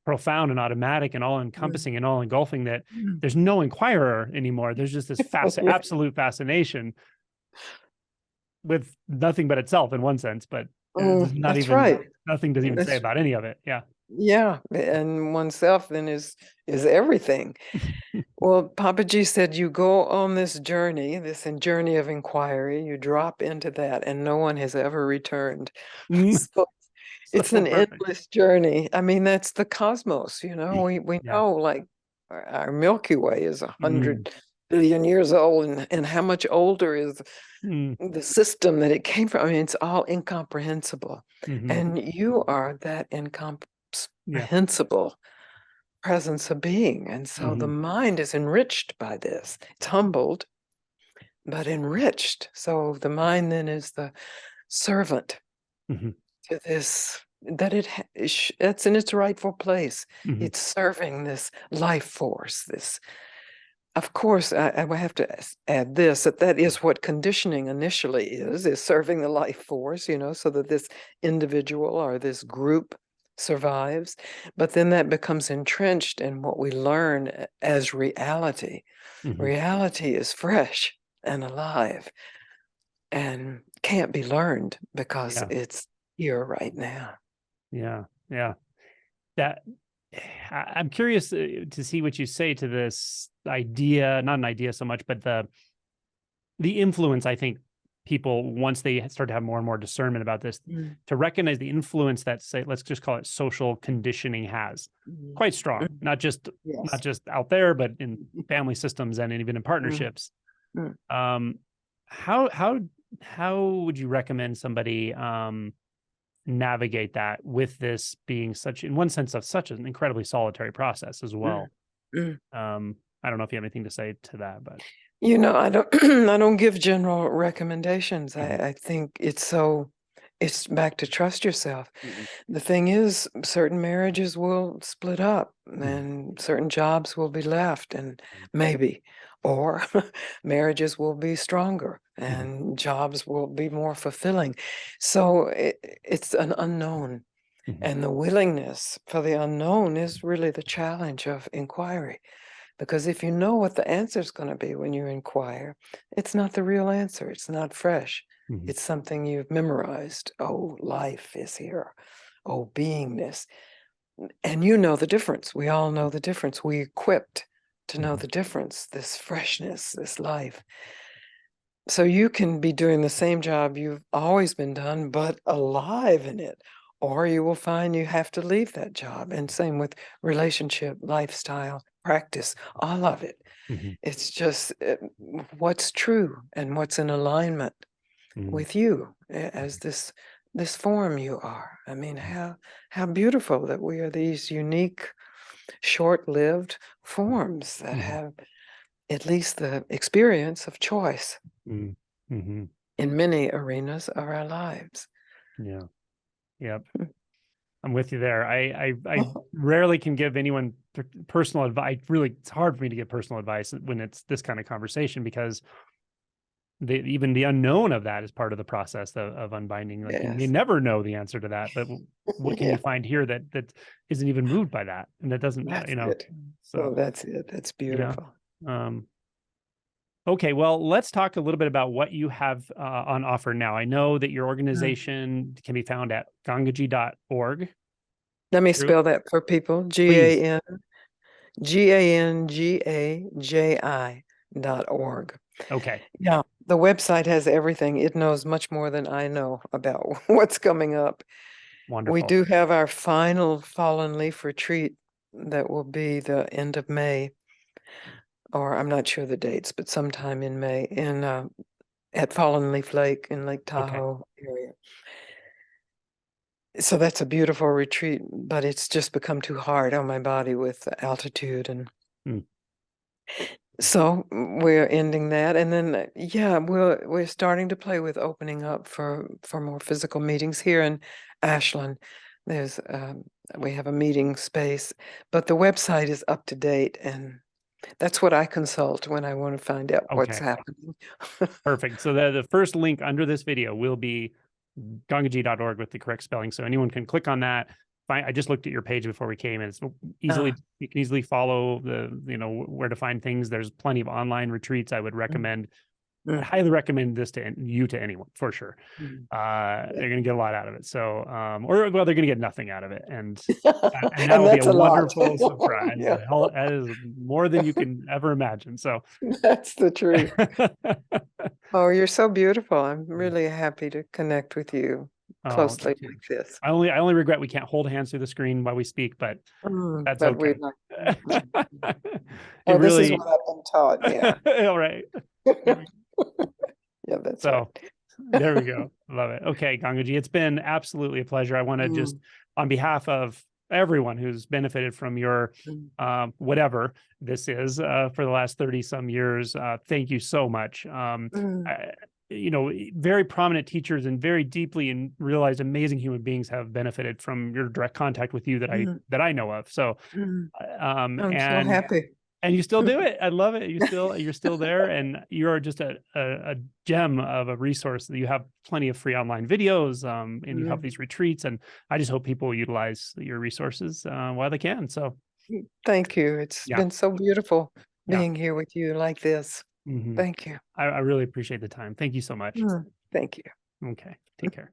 profound and automatic and all mm, encompassing and all engulfing that mm. there's no inquirer anymore. There's just this Yeah. absolute fascination with nothing but itself in one sense, but there's not That's even right. nothing to even say That's about any of it. Yeah. Yeah, and oneself then is everything. Well, Papaji said you go on this journey, journey of inquiry, you drop into that, and no one has ever returned. Mm, So so it's an perfect. endless journey. I mean, that's the cosmos, we Yeah. know like our Milky Way is a Mm, 100 billion years old, and how much older is mm, the system that it came from. I mean, it's all incomprehensible. mhm. And you are that Yeah. incomprehensible presence of being. And so the Mhm. mind is enriched by this. It's humbled, but enriched. So the mind then is the servant Mhm. to this, that it's in its rightful place. Mhm. It's serving this life force, this. Of course, I will have to add this, that is what conditioning initially is serving the life force, so that this individual or this group survives. But then that becomes entrenched in what we learn as reality. Mhm. Reality is fresh and alive. and can't be learned because Yeah. it's here right now. Yeah. Yeah. That I'm curious to see what you say to this idea, not an idea so much, but the influence. I think people, once they start to have more and more discernment about this, Mm, to recognize the influence that, say, let's just call it social conditioning, has mm, quite strong, mm, not yes. just out there, but in family systems and even in Mm, partnerships. mm. Um, how how would you recommend somebody navigate that, with this being such, in one sense, of such an incredibly solitary process as Mm, well? mm. I don't know if you have anything to say to that, but I don't I don't give general recommendations. Mhm, I think it's back to trust yourself. mhm, The thing is, certain marriages will split up mhm, and certain jobs will be left and maybe, or marriages will be stronger mhm, and jobs will be more fulfilling. So it's an unknown. mhm, And the willingness for the unknown is really the challenge of inquiry. Because if you know what the answer is going to be when you inquire, it's not the real answer. It's not fresh. mhm, It's something you've memorized. Oh, life is here. Oh, beingness. And you know the difference. We all know the difference. We equipped to know mhm, the difference, this freshness, this life. So you can be doing the same job you've always been done, but alive in it. Or you will find you have to leave that job. And same with relationship, lifestyle, practice, all of it. mhm, It's just what's true and what's in alignment mhm, with you as this form you are. I mean, how beautiful that we are these unique, short-lived forms that mhm, have at least the experience of choice mhm, mhm. in many arenas of our lives. Yeah. Yep. I'm with you there. I rarely can give anyone personal advice. Really, it's hard for me to give personal advice when it's this kind of conversation, because even the unknown of that is part of the process of unbinding. Like, you may Yes. never know the answer to that, but what can you Yeah, find here that isn't even moved by that, and that doesn't, that's it. so, Oh, that's it. That's yeah. beautiful. Um, okay, well, let's talk a little bit about what you have on offer now. I know that your Mm. organization can be found at gangaji.org. Let me True? spell that for people. Please. GANGANGAJI.org. Okay. Yeah, the website has everything. It knows much more than I know about what's coming up. We Wonderful. do have our final Fallen Leaf retreat that will be the end of May, or I'm not sure the dates, but sometime in May at Fallen Leaf Lake in Lake Okay. Tahoe area. So that's a beautiful retreat, but it's just become too hard on my body with the altitude. And Mm, so we're ending that. And then, yeah, we're starting to play with opening up for more physical meetings here in Ashland. There's, we have a meeting space, but the website is up to date. And that's what I consult when I want to find out what's okay. happening. Perfect. So the first link under this video will be gangaji.org with the correct spelling. So anyone can click on that. I just looked at your page before we came, and it's Uh, you can easily follow where to find things. There's plenty of online retreats. I would mm, recommend, I mm, highly recommend this to you, to anyone, for sure. mm. Yeah. They're going to get a lot out of it. So, or well, they're going to get nothing out of it. And that And will be a that's a lot. wonderful surprise. Yeah, Hell, that is more than you can ever imagine. So, that's the truth. Oh, you're so beautiful. I'm really happy to connect with you oh, closely like this. I only regret we can't hold hands through the screen while we speak, but that's But we okay. like, It oh, this is really, what I've been taught. Yeah. all right. Yeah, that's right. So there we go. Love it. Okay, Gangaji, it's been absolutely a pleasure. I want to just, Mm, on behalf of everyone who's benefited from your mm, whatever this is for the last 30 some years, thank you so much. mm, I, very prominent teachers and very deeply and realized amazing human beings have benefited from your direct contact with you mm, that I know of. So, mm. um, I'm so and happy. and you still do it. I love it. You're still there, and you're just a gem of a resource. That you have plenty of free online videos, and you have Mm. these retreats, and I just hope people utilize your resources while they can. So Thank you. It's yeah, been so beautiful yeah. being here with you like this. Hmm. Thank you. I really appreciate the time. Thank you so much. Mm. Thank you. Okay. Take care.